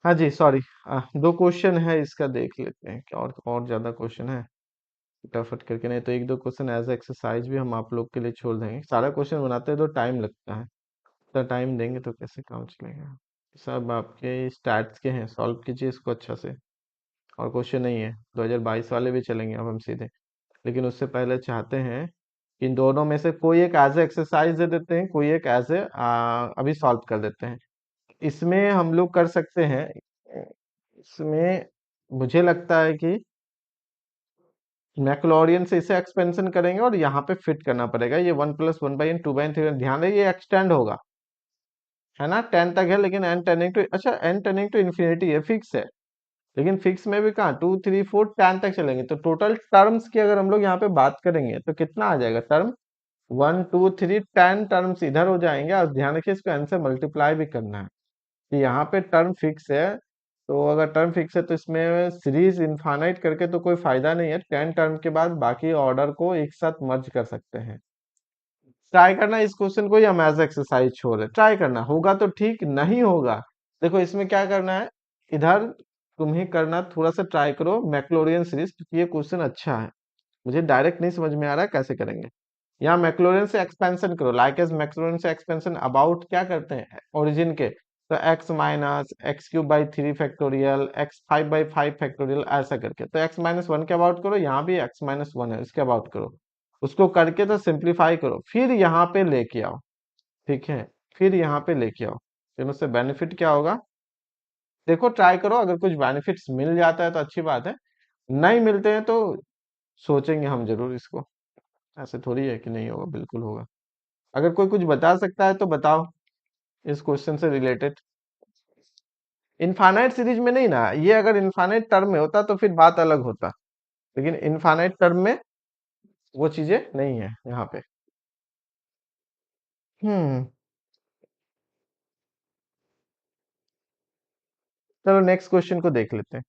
[SPEAKER 1] हाँ जी, सॉरी। दो क्वेश्चन है, इसका देख लेते हैं क्या और ज्यादा क्वेश्चन है, फटाफट करके, नहीं तो एक दो क्वेश्चन एज एक्सरसाइज भी हम आप लोग के लिए छोड़ देंगे। सारा क्वेश्चन बनाते हैं तो टाइम लगता है, तो टाइम देंगे तो कैसे काम चलेगा। सब आपके स्टैट्स के हैं, सॉल्व कीजिए इसको अच्छा से। और क्वेश्चन नहीं है, 2022 वाले भी चलेंगे अब हम सीधे। लेकिन उससे पहले चाहते हैं कि इन दोनों में से कोई एक एज ए एक्सरसाइज दे देते हैं, कोई एक एज ए अभी सॉल्व कर देते हैं। इसमें हम लोग कर सकते हैं, इसमें मुझे लगता है कि मैक्लॉरियन से इसे एक्सपेंशन करेंगे और यहाँ पे फिट करना पड़ेगा। ये 1+1/n 2/3, ध्यान रहे ये एक्सटेंड होगा, है ना, 10 तक है, लेकिन n टेंडिंग टू, अच्छा n टेंडिंग टू इन्फिनिटी है, फिक्स है। लेकिन फिक्स में भी कहाँ 2 3 4 10 तक चलेंगे, तो टोटल टर्म्स की अगर हम लोग यहाँ पे बात करेंगे तो कितना आ जाएगा टर्म, 1 2 3 10 टर्म्स इधर हो जाएंगे। और ध्यान रखिए इसको n से मल्टीप्लाई भी करना है, कि यहाँ पे टर्म फिक्स है। तो अगर टर्म फिक्स है तो इसमें सीरीज इनफाइनाइट करके तो कोई फायदा नहीं है। 10 टर्म के बाद बाकी ऑर्डर को एक साथ मर्ज कर सकते हैं। ट्राई करना इस क्वेश्चन को, या एज एक्सरसाइज छोड़ रहे, ट्राई करना, होगा तो ठीक, नहीं होगा देखो इसमें क्या करना है, इधर तुम्हें करना, थोड़ा सा ट्राई करो मैक्लोरियन सीरीज, क्योंकि ये क्वेश्चन अच्छा है। मुझे डायरेक्ट नहीं समझ में आ रहा है कैसे करेंगे। यहाँ मैक्लोरियन से एक्सपेंशन करो, लाइक एज मैक्लोरियन से एक्सपेंशन अबाउट क्या करते हैं ओरिजिन के, तो x - x³/3 factorial, x5/5 factorial, ऐसा करके। तो x - 1 के अबाउट करो, यहाँ भी x - 1 है इसके अबाउट करो, उसको करके तो सिंप्लीफाई करो, फिर यहाँ पे लेके आओ, ठीक है, फिर यहाँ पे लेके आओ। फिर उससे बेनिफिट क्या होगा, देखो ट्राई करो, अगर कुछ बेनिफिट्स मिल जाता है तो अच्छी बात है, नहीं मिलते हैं तो सोचेंगे हम जरूर इसको। ऐसे थोड़ी है कि नहीं होगा, बिल्कुल होगा। अगर कोई कुछ बता सकता है तो बताओ इस क्वेश्चन से रिलेटेड। इनफाइनाइट सीरीज में नहीं ना, ये अगर इनफाइनाइट टर्म में होता तो फिर बात अलग होता, लेकिन इनफाइनाइट टर्म में वो चीजें नहीं है यहाँ पे। हम्म चलो नेक्स्ट क्वेश्चन को देख लेते हैं।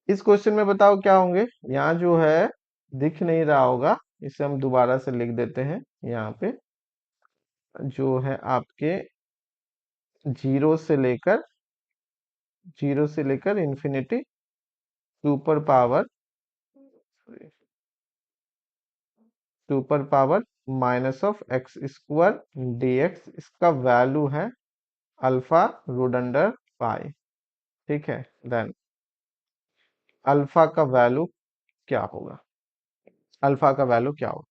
[SPEAKER 1] इस क्वेश्चन में बताओ क्या होंगे, यहाँ जो है दिख नहीं रहा होगा, इसे हम दोबारा से लिख देते हैं। यहाँ पे जो है आपके जीरो से लेकर, इन्फिनिटी सुपर पावर, -(x²) इसका वैल्यू है अल्फा रूट अंडर पाई, ठीक है। देन अल्फा का वैल्यू क्या होगा, अल्फा का वैल्यू क्या होगा।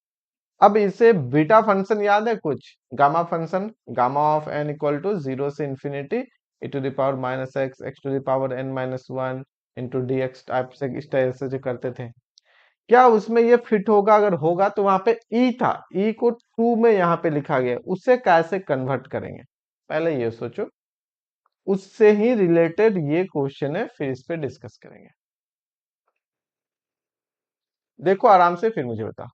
[SPEAKER 1] अब इसे बीटा फंक्शन याद है कुछ, gamma function, gamma of n equal to 0 से infinity e⁻⁻x (x⁻n−1) into dx type से, इस टाइप से जो करते थे, क्या उसमें ये फिट होगा, अगर होगा तो वहां पे e था, e को 2 में यहाँ पे लिखा गया, उसे कैसे कन्वर्ट करेंगे, पहले ये सोचो। उससे ही रिलेटेड ये क्वेश्चन है, फिर इस पे डिस्कस करेंगे। देखो आराम से, फिर मुझे बताओ।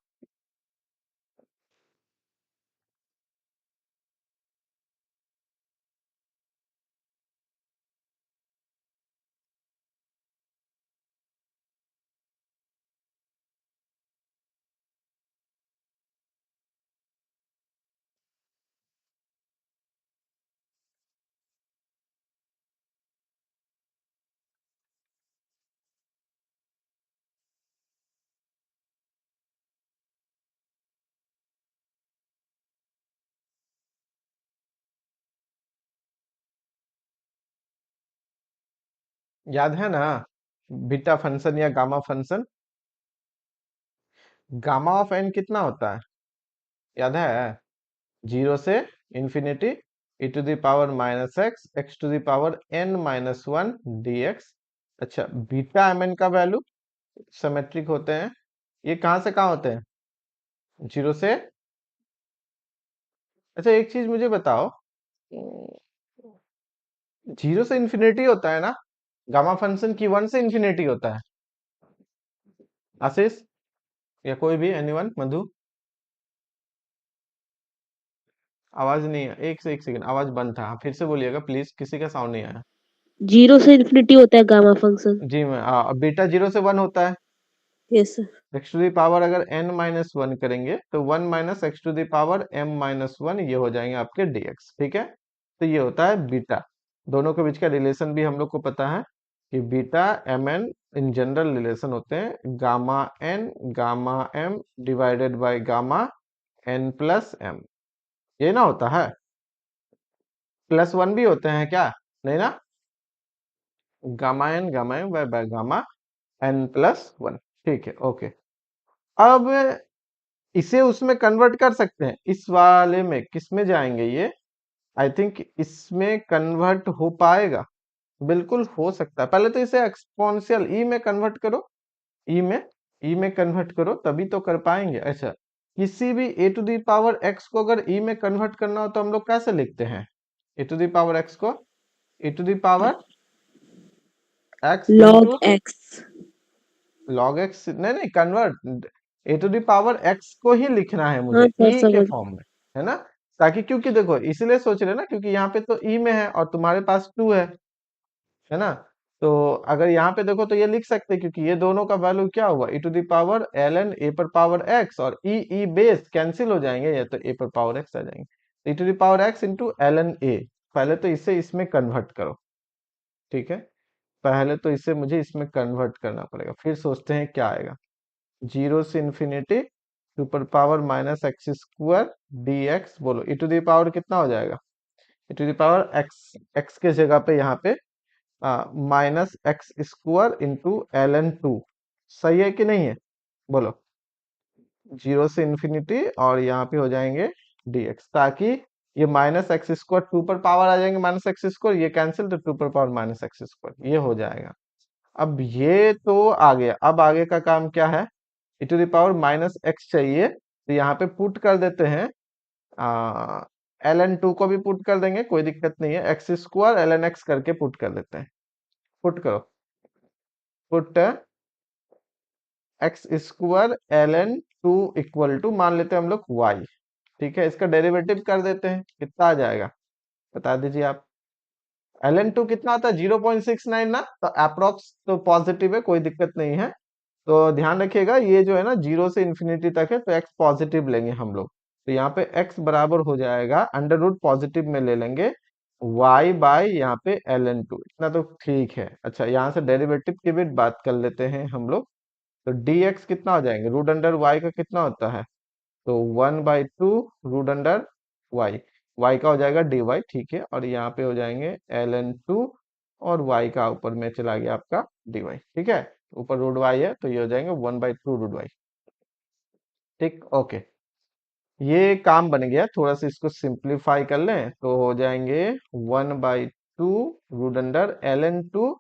[SPEAKER 1] याद है ना बीटा फंक्शन या gamma function, gamma of n कितना होता है, याद है, 0 से इन्फिनिटी e⁻⁻x (x⁻n−1) dx। अच्छा, बीटा एम एन का वैल्यू सिमेट्रिक होते हैं, ये कहाँ से कहाँ होते हैं, 0 से, अच्छा एक चीज मुझे बताओ, 0 से इन्फिनिटी होता है ना, गामा फंक्शन की 1 से इन्फिनिटी होता है, आशीष या कोई भी, एनीवन, मधु, आवाज नहीं है, एक सेकंड आवाज बंद था, फिर से बोलिएगा प्लीज, किसी का साउंड नहीं आया।
[SPEAKER 3] 0 से इन्फिनिटी होता है गामा फंक्शन।
[SPEAKER 1] जी मैं, बीटा 0 से 1 होता है,
[SPEAKER 3] yes sir.
[SPEAKER 1] X to the power अगर n-1 करेंगे तो 1 - x⁻m-1 ये हो जाएंगे आपके dx, ठीक है। तो ये होता है बीटा। दोनों के बीच का रिलेशन भी हम लोग को पता है कि beta m n in general relation होते हैं gamma m divided by gamma n plus m, ये ना होता है। प्लस वन भी होते हैं क्या? नहीं ना, gamma n by gamma n plus one. ठीक है, ओके। अब इसे उसमें कन्वर्ट कर सकते हैं, इस वाले में किस में जाएंगे ये? आई थिंक इसमें कन्वर्ट हो पाएगा, बिल्कुल हो सकता है। पहले तो इसे एक्सपोनेंशियल ई में कन्वर्ट करो, ई में ई में कन्वर्ट करो तभी तो कर पाएंगे। अच्छा, किसी भी ए टू दी पावर एक्स को अगर ई में कन्वर्ट करना हो तो हम लोग कैसे लिखते हैं? A to the power X को A to the power X
[SPEAKER 3] log
[SPEAKER 1] into
[SPEAKER 3] x।
[SPEAKER 1] Log X, नहीं नहीं, convert A to the power X को ही लिखना है
[SPEAKER 3] हाँ
[SPEAKER 1] मुझे
[SPEAKER 3] सर,
[SPEAKER 1] ई के
[SPEAKER 3] समझ।
[SPEAKER 1] फॉर्म में, है ना? ताकि, क्योंकि देखो इसलिए सोच रहे ना, क्योंकि यहाँ पे तो ई में है और तुम्हारे पास टू है ना? तो अगर यहाँ पे देखो तो ये लिख सकते हैं, क्योंकि ये दोनों का वैल्यू क्या हुआ, e to the power l n a पर पावर एक्स, और ई बेस कैंसिल हो जाएंगे, या तो ए पर पावर एक्स आ जाएंगे, e to the power x into l n a. पहले तो इसे इसमें कन्वर्ट करो, ठीक है? पहले तो इसे मुझे इसमें कन्वर्ट करना पड़ेगा, फिर सोचते हैं क्या आएगा। जीरो से इन्फिनिटी टू पर power minus x square d x, बोलो e टू द पावर कितना हो जाएगा? e to the power x, x के जगह पे यहाँ पे minus x square into l N two, सही है कि नहीं है? बोलो, जीरो से इन्फिनिटी और यहाँ पे हो जाएंगे dx, ताकि ये माइनस एक्स स्क्वायर टू पर पावर आ जाएंगे, माइनस एक्स स्क्वायर ये कैंसिल, तो टू पर पावर माइनस एक्स स्क्वायर ये हो जाएगा। अब ये तो आ गया, अब आगे का काम क्या है? e to the power minus x चाहिए, तो यहाँ पे पुट कर देते हैं, एल एन टू को भी पुट कर देंगे, कोई दिक्कत नहीं है, x square l n x करके पुट कर देते हैं। पुट करो, put x square l N two equal to, मान लेते हैं हम लोग वाई, ठीक है? इसका डेरिवेटिव कर देते हैं, कितना आ जाएगा बता दीजिए आप। एल एन टू कितना आता है? 0.69 ना, तो अप्रोक्स तो पॉजिटिव है, कोई दिक्कत नहीं है। तो ध्यान रखिएगा, ये जो है ना जीरो से इन्फिनिटी तक है, तो एक्स पॉजिटिव लेंगे हम लोग, तो यहाँ पे एक्स बराबर हो जाएगा अंडर रूट पॉजिटिव में ले लेंगे वाई बाय यहाँ पे एल एन टू, इतना तो ठीक है। अच्छा, यहाँ से डेरिवेटिव की भी बात कर लेते हैं हम लोग, तो dx कितना हो जाएंगे? रूट अंडर y का कितना होता है? तो 1/2 रूट अंडर y, y का हो जाएगा dy, ठीक है? और यहाँ पे हो जाएंगे ln टू, और y का ऊपर में चला गया आपका dy, ठीक है? ऊपर रूट y है तो ये हो जाएंगे 1/2 रूट y, ठीक, ओके। ये काम बन गया, थोड़ा सा इसको सिंप्लीफाई कर लें तो हो जाएंगे 1/2 रूट अंडर ln टू,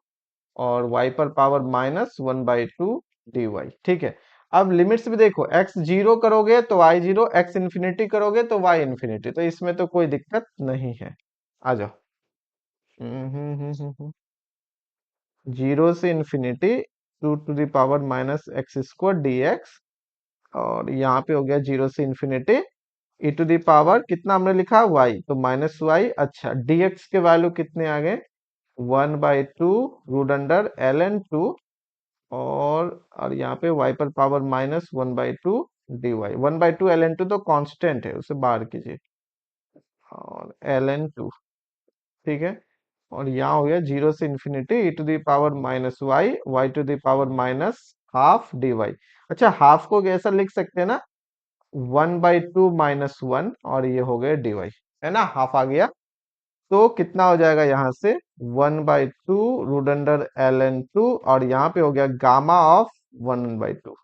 [SPEAKER 1] और y पर पावर माइनस 1/2 dy, ठीक है? अब लिमिट्स भी देखो, x जीरो करोगे तो y जीरो, x इन्फिनिटी करोगे तो y इन्फिनिटी, तो इसमें तो कोई दिक्कत नहीं है। आ जाओ, जीरो से infinity two to the power minus x square d x, और यहाँ पे हो गया जीरो से infinity e to the power कितना हमने लिखा y, तो माइनस वाई। अच्छा, dx के वैल्यू कितने आ गए? 1/2 root under L N two, और यहाँ पे y पर power minus 1/2 dy, 1/2 l N two तो कांस्टेंट है, उसे बाहर कीजिए, और एल एन टू, ठीक है? और यहाँ हो गया जीरो से infinity e to the power minus y, y to the power minus half dy। अच्छा, हाफ को कैसा लिख सकते हैं ना, 1/2 माइनस वन, और ये हो गया dy, है ना? हाफ आ गया, तो कितना हो जाएगा यहाँ से? 1/2 root under L N two, और यहाँ पे हो गया गामा ऑफ 1/2,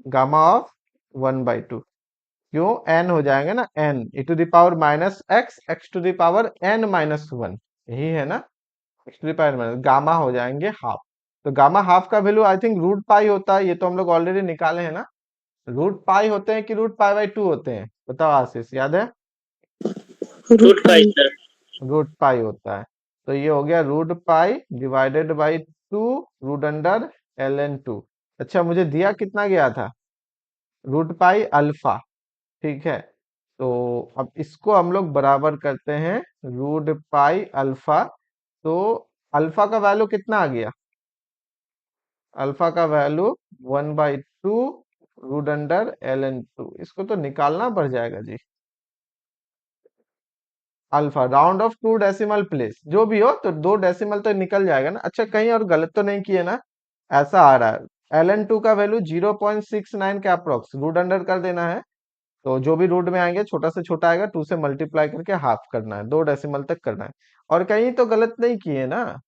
[SPEAKER 1] गामा ऑफ 1/2, क्यों? n हो जाएगा ना, n e to the power minus x, x to the power n minus one, यही है ना? X to the power minus gamma हो जाएंगे हाफ, तो गामा हाफ का value I think root pi होता है, ये तो हम लोग ऑलरेडी निकाले हैं ना। रूट पाई होते हैं कि रूट पाई बाई टू होते हैं? बताओ आशीष, याद है?
[SPEAKER 3] Root
[SPEAKER 2] root pi
[SPEAKER 3] pi.
[SPEAKER 2] Sir.
[SPEAKER 1] Root pi होता है, तो ये हो गया root pi divided by two root under L N two. अच्छा, मुझे दिया कितना गया था? रूट पाई अल्फा, ठीक है? तो अब इसको हम लोग बराबर करते हैं रूट पाई अल्फा, तो अल्फा का वैल्यू कितना आ गया? अल्फा का value 1/2 root under L N two, इसको तो निकालना पड़ जाएगा जी। Alpha round off to decimal place, जो भी हो तो दो डेसिमल तो निकल जाएगा ना। अच्छा कहीं और गलत तो नहीं किए ना? ऐसा आ रहा है ln2 का वैल्यू 0.69 के अप्रोक्स, रूट अंडर कर देना है। तो जो भी रूट में आएंगे छोटा से छोटा आएगा, 2 से मल्टीप्लाई करके हाफ करना है, दो डेसिमल तक करना है। और कहीं तो गलत नहीं किए ना?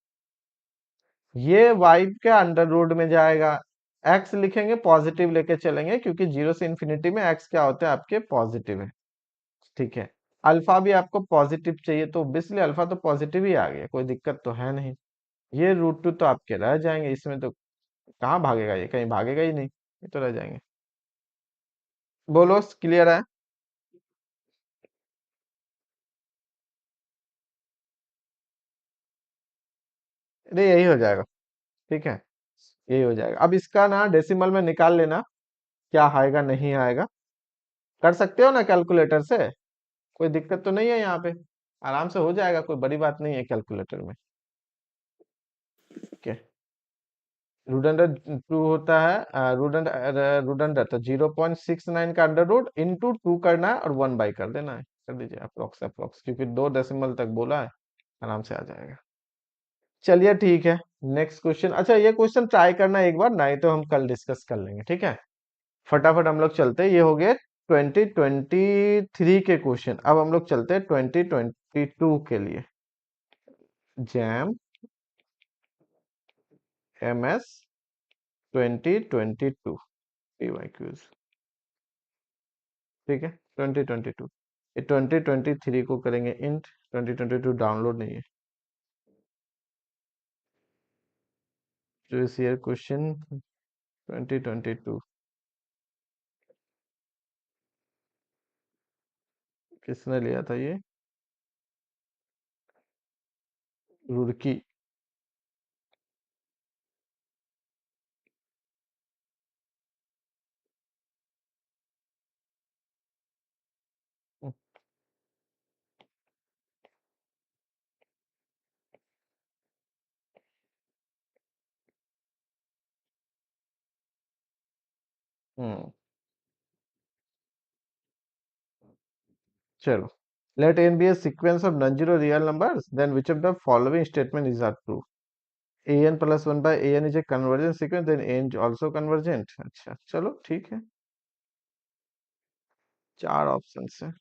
[SPEAKER 1] ये वाई के अंडर रूट में जाएगा। एक्स लिखेंगे पॉजिटिव लेके चलेंगे, क्योंकि जीरो से इन्फिनिटी में एक्स क्या होते हैं आपके, पॉजिटिव है। ठीक है। अल्फा भी आपको पॉजिटिव चाहिए, तो ऑब्वियसली अल्फा तो पॉजिटिव ही आ गया, कोई दिक्कत तो है नहीं। ये रूट टू तो आपके रह जाएंगे, इसमें तो कहाँ भागेगा, ये कहीं भागेगा ही नहीं, ये तो रह जाएंगे। बोलो क्लियर है? अरे यही हो जाएगा। ठीक है, यही हो जाएगा। अब इसका ना डेसिमल में निकाल लेना, क्या आएगा नहीं आएगा। कर सकते हो ना कैलकुलेटर से? कोई दिक्कत तो नहीं है यहाँ पे? आराम से हो जाएगा, कोई बड़ी बात नहीं है कैलकुलेटर में। ठीक है। रूट टू होता है, रूट अंडर तो 0.69 का अंडर रूट इंटू टू करना है और 1 बाई कर देना है। कर दीजिए अप्रोक्स अप्रोक्स, क्योंकि दो डेसिमल तक बोला है, आराम से आ जाएगा। चलिए ठीक है। नेक्स्ट क्वेश्चन, अच्छा ये क्वेश्चन ट्राई करना एक बार, नहीं तो हम कल डिस्कस कर लेंगे, ठीक है। फटाफट हम लोग चलते हैं, ये हो गए 2023 के क्वेश्चन। अब हम लोग चलते हैं 2022 के लिए। Jam MS 2022 PYQs। ठीक है, 2022। ये 2023 को करेंगे इंट, 2022 डाउनलोड नहीं है। प्रीवियस ईयर क्वेश्चन 2022 किसने लिया था ये? रुड़की। हम्म, चलो। Let n be a sequence of non-zero real numbers, then which of the following statement is not true? an plus 1 by an is a convergent sequence, then an is also convergent। अच्छा चलो ठीक है, चार option है।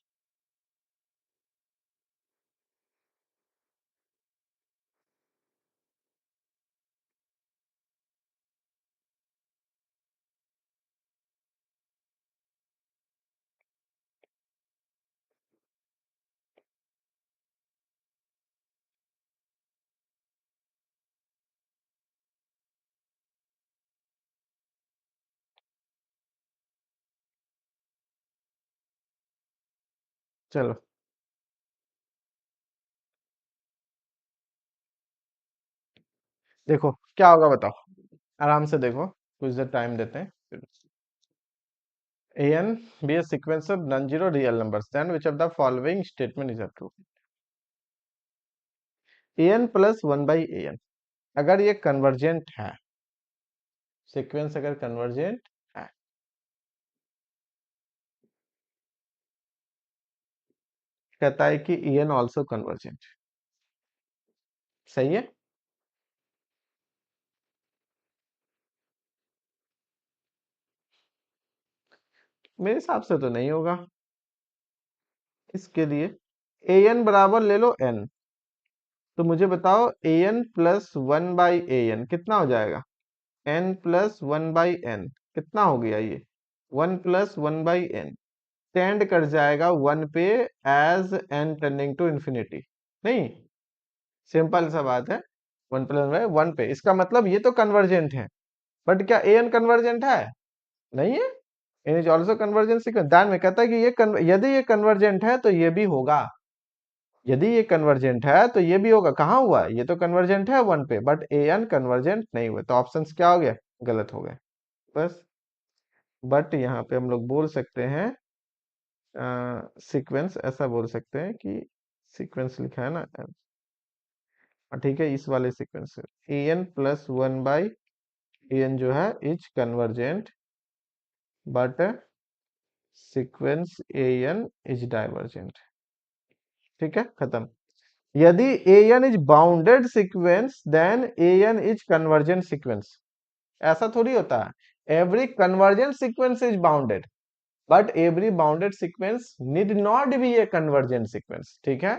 [SPEAKER 1] चलो देखो क्या होगा बताओ, आराम से देखो, कुछ देर टाइम देते हैं। an be a sequence of non-zero real numbers, then which of the following statement is true? an plus 1 by an, अगर ये कन्वर्जेंट है, सीक्वेंस अगर कन्वर्जेंट है, कहता है कि en ऑल्सो कन्वर्जेंट। सही है। मेरे हिसाब से तो नहीं होगा। इसके लिए an बराबर ले लो n, तो मुझे बताओ an प्लस 1 बाई an कितना हो जाएगा? n प्लस 1 बाई n कितना हो गया ये? 1 प्लस 1 बाई n टेंड कर जाएगा 1 पे, as n tending to infinity. नहीं, सिंपल सा बात है। 1 प्लस 1 पे, इसका मतलब ये तो कन्वर्जेंट है। बट क्या an कन्वर्जेंट है? नहीं है। इन इज ऑल्सो कन्वर्जेंट सीक्वेंस, ध्यान में कहता है कि यदि ये कन्वर्जेंट है तो ये भी होगा। यदि ये कन्वर्जेंट है तो ये भी होगा। कहाँ हुआ? ये तो कन्वर्जेंट है 1 पे, बट an कन्वर्जेंट नहीं हुआ, तो ऑप्शंस क्या हो गया? गलत हो गए बस। बट यहाँ पे हम लोग बोल सकते हैं सीक्वेंस, ऐसा बोल सकते हैं कि सीक्वेंस लिखा है ना, ठीक है, इस वाले सीक्वेंस से an प्लस 1 बाई an जो है is convergent, but sequence an is divergent. ठीक है, खत्म। यदि an is bounded sequence then an is convergent sequence. ऐसा थोड़ी होता है, every convergent sequence is bounded but every bounded sequence need not be a convergent sequence. ठीक है,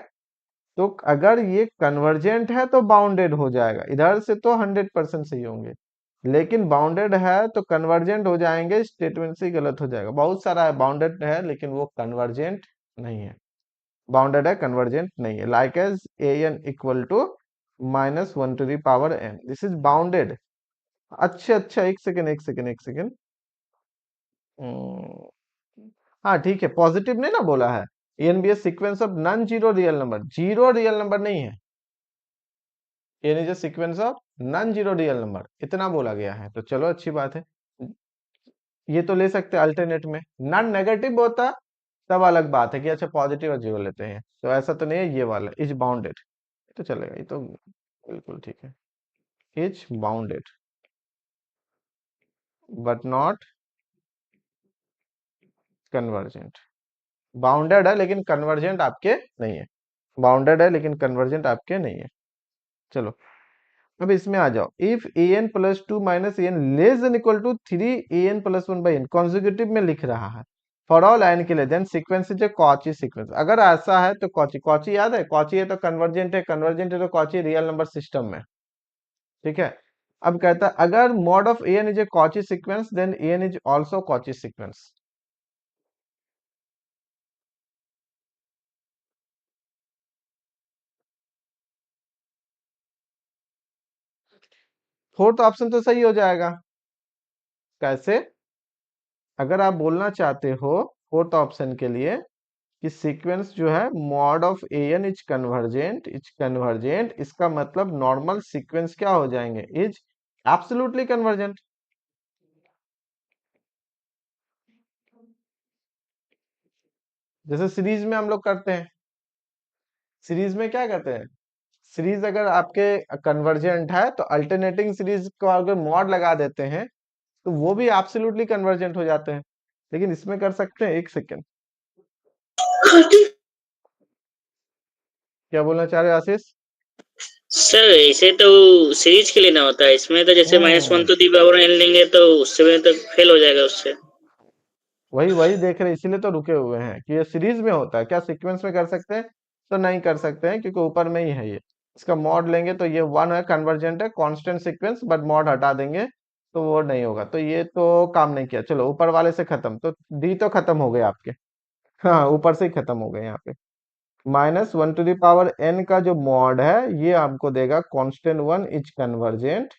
[SPEAKER 1] तो अगर ये कन्वर्जेंट है तो बाउंडेड हो जाएगा, इधर से तो 100% सही होंगे, लेकिन बाउंडेड है तो कन्वर्जेंट हो जाएंगे, स्टेटमेंट से ही गलत हो जाएगा। बहुत सारा है बाउंडेड है लेकिन वो कन्वर्जेंट नहीं है, बाउंडेड है कन्वर्जेंट नहीं है। Like as a n equal to -1 to the power n, this is bounded. अच्छा अच्छा, एक सेकेंड एक सेकेंड एक सेकेंड, हाँ ठीक है, पॉजिटिव नहीं ना बोला है। N be a sequence of non zero real number, zero real number नहीं है, n is a sequence of non zero real number, इतना बोला गया है। तो चलो अच्छी बात है, ये तो ले सकते हैं अल्टरनेट में। नॉन नेगेटिव होता तब अलग बात है कि अच्छा पॉजिटिव और जीरो लेते हैं, तो ऐसा तो नहीं है, ये वाला इज बाउंडेड तो चलेगा, ये तो बिल्कुल ठीक है। Is bounded but not convergent, bounded है लेकिन कन्वर्जेंट आपके नहीं है, बाउंडेड है लेकिन कन्वर्जेंट आपके नहीं है। चलो अब इसमें आ जाओ, if a n plus two minus a n less than equal to 3 an+1/n consecutive में लिख रहा है फॉर ऑल एन के लिए, then sequence is a Cauchy sequence. अगर ऐसा है तो कॉची, कॉची याद है, कॉची है तो कन्वर्जेंट है, कन्वर्जेंट है तो कॉची रियल नंबर सिस्टम में। ठीक है, अब कहता है अगर mod of a n is a Cauchy sequence then a n is also Cauchy sequence. Fourth option तो सही हो जाएगा। कैसे? अगर आप बोलना चाहते हो फोर्थ ऑप्शन के लिए कि सीक्वेंस जो है mod of a n is convergent, इसका मतलब नॉर्मल सीक्वेंस क्या हो जाएंगे, इज एब्सोल्युटली कन्वर्जेंट। जैसे सीरीज में हम लोग करते हैं, सीरीज में क्या करते हैं, सीरीज अगर आपके कन्वर्जेंट है तो अल्टरनेटिंग सीरीज को अगर मॉड लगा देते हैं तो वो भी एब्सोल्युटली कन्वर्जेंट हो जाते हैं। लेकिन इसमें कर सकते हैं, एक सेकेंड, क्या बोलना चाह रहे हो आशीष?
[SPEAKER 2] सर ऐसे तो सीरीज के लिए ना होता है, इसमें तो जैसे -1
[SPEAKER 1] हम्म,
[SPEAKER 2] to the power n लेंगे तो उससे में तो फेल हो जाएगा उससे।
[SPEAKER 1] वही वही देख रहे हैं, इसीलिए तो रुके हुए हैं कि ये सीरीज में होता है, क्या सीक्वेंस में कर सकते हैं? तो नहीं कर सकते हैं क्योंकि ऊपर में ही है ये। इसका मॉड लेंगे तो ये वन है, कन्वर्जेंट है, कांस्टेंट सीक्वेंस, बट मॉड हटा देंगे तो वो नहीं होगा, तो ये तो काम नहीं किया। चलो ऊपर वाले से खत्म, तो डी तो खत्म हो गए आपके, हाँ ऊपर से ही खत्म हो गए यहाँ पे। -1 to the power n का जो मॉड है ये हमको देगा constant one is convergent,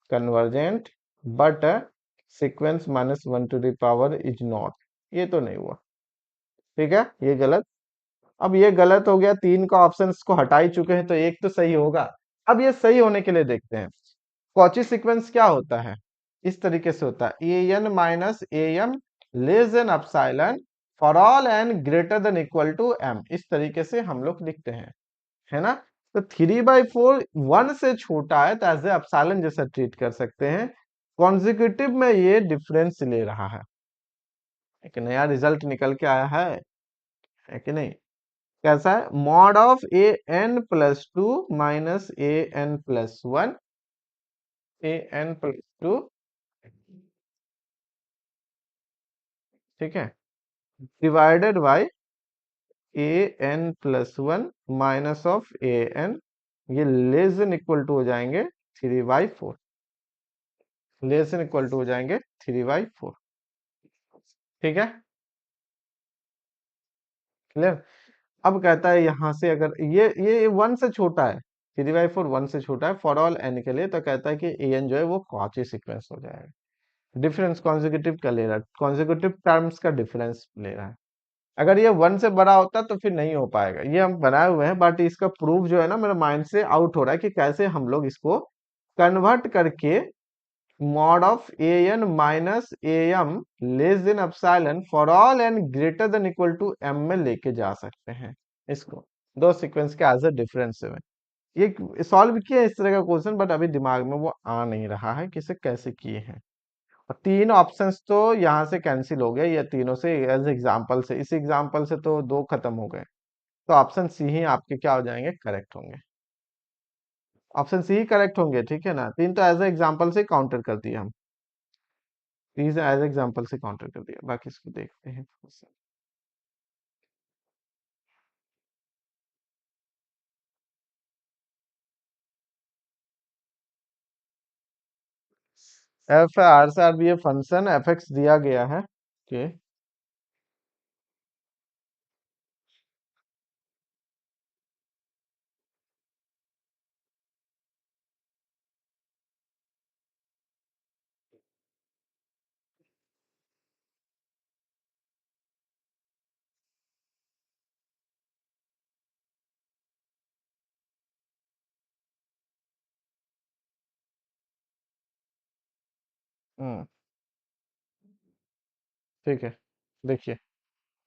[SPEAKER 1] convergent but sequence -1 to the power is not, ये तो नहीं हुआ। ठीक है, ये गलत। अब ये गलत हो गया, तीन का ऑप्शंस को हटा ही चुके हैं तो एक तो सही होगा। अब ये सही होने के लिए देखते हैं कॉची सीक्वेंस क्या होता है। इस तरीके से होता है A N minus A M less than epsilon for all N greater than equal to M, इस तरीके से हम लोग लिखते हैं, है ना। तो 3/4 1 से छोटा है तो एज ए एप्सिलॉन जैसा ट्रीट कर सकते हैं। कॉन्जिक्यूटिव में ये डिफरेंस ले रहा है, एक नया रिजल्ट निकल के आया है कि नहीं? कैसा है, mod of an+2 minus an+1, an+2, ठीक है, divided by an+1 minus of an, ये लेस देन इक्वल टू हो जाएंगे 3/4, लेस देन इक्वल टू हो जाएंगे 3/4। ठीक है, क्लियर। अब कहता है यहां से अगर ये 1 से छोटा है, 3/4 1 से छोटा है फॉर ऑल n के लिए, तो कहता है कि an जो है वो कॉची सीक्वेंस हो जाएगा। डिफरेंस कॉन्जिक्यूटिव का ले रहा है, कॉन्जिक्यूटिव टर्म्स का डिफरेंस ले रहा है। अगर ये 1 से बड़ा होता तो फिर नहीं हो पाएगा, ये हम बनाए हुए हैं बट इसका प्रूफ जो है ना मेरे माइंड से आउट हो रहा है कि कैसे हम लोग इसको कन्वर्ट करके mod of a N minus A M less than epsilon for all N greater than equal to m में लेके जा सकते हैं इसको, दो सीक्वेंस के एज अ डिफरेंस में। ये सॉल्व किया इस तरह का क्वेश्चन, बट अभी दिमाग में वो आ नहीं रहा है कि इसे कैसे किए हैं। और तीन ऑप्शंस तो यहाँ से कैंसिल हो गए, ये तीनों से एज एग्जाम्पल से, इस एग्जाम्पल से तो दो खत्म हो गए। तो ऑप्शन सी ही आपके क्या हो जाएंगे, करेक्ट होंगे। ऑप्शन सी ही करेक्ट होंगे, ठीक है ना। तीन तो एज ए एग्जाम्पल से काउंटर कर दिया हम, तीन एज एग्जाम्पल से काउंटर कर दिया, बाकी इसको देखते हैं। एफ आर से r be a function f x दिया गया है, ओके। हम्म, ठीक है। देखिए,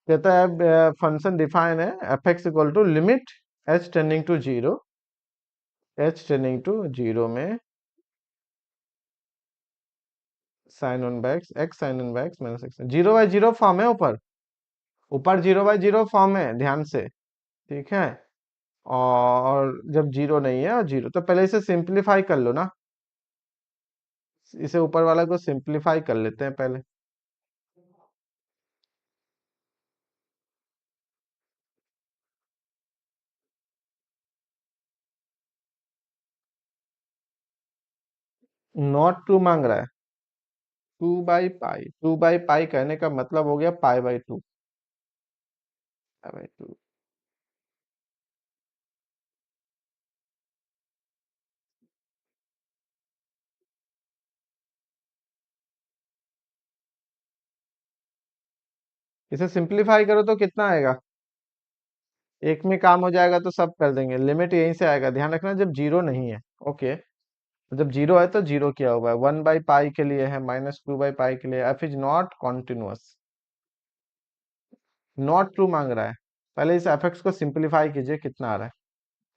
[SPEAKER 1] कहता है फंक्शन डिफाइन है F x equal to limit H tending to zero, H tending to zero में sine one by X sine one by X minus X, zero by zero form है ऊपर, ऊपर जीरो बाय जीरो फॉर्म है, ध्यान से, ठीक है। और जब जीरो नहीं है और जीरो, तो पहले इसे सिंप्लीफाई कर लो ना, इसे ऊपर वाला को सिंप्लीफाई कर लेते हैं पहले। नॉट टू मांग रहा है, two by pi, two by pi कहने का मतलब हो गया pi by two, pi by two. इसे सिंप्लीफाई करो तो कितना आएगा, एक में काम हो जाएगा तो सब कर देंगे, लिमिट यहीं से आएगा, ध्यान रखना जब जीरो नहीं है, ओके। जब जीरो है तो जीरो किया हुआ है, वन बाई पाई के लिए है, माइनस टू बाई पाई के लिए, F is not continuous, not true मांग रहा है। पहले इस एफ एक्स को सिंप्लीफाई कीजिए, कितना आ रहा है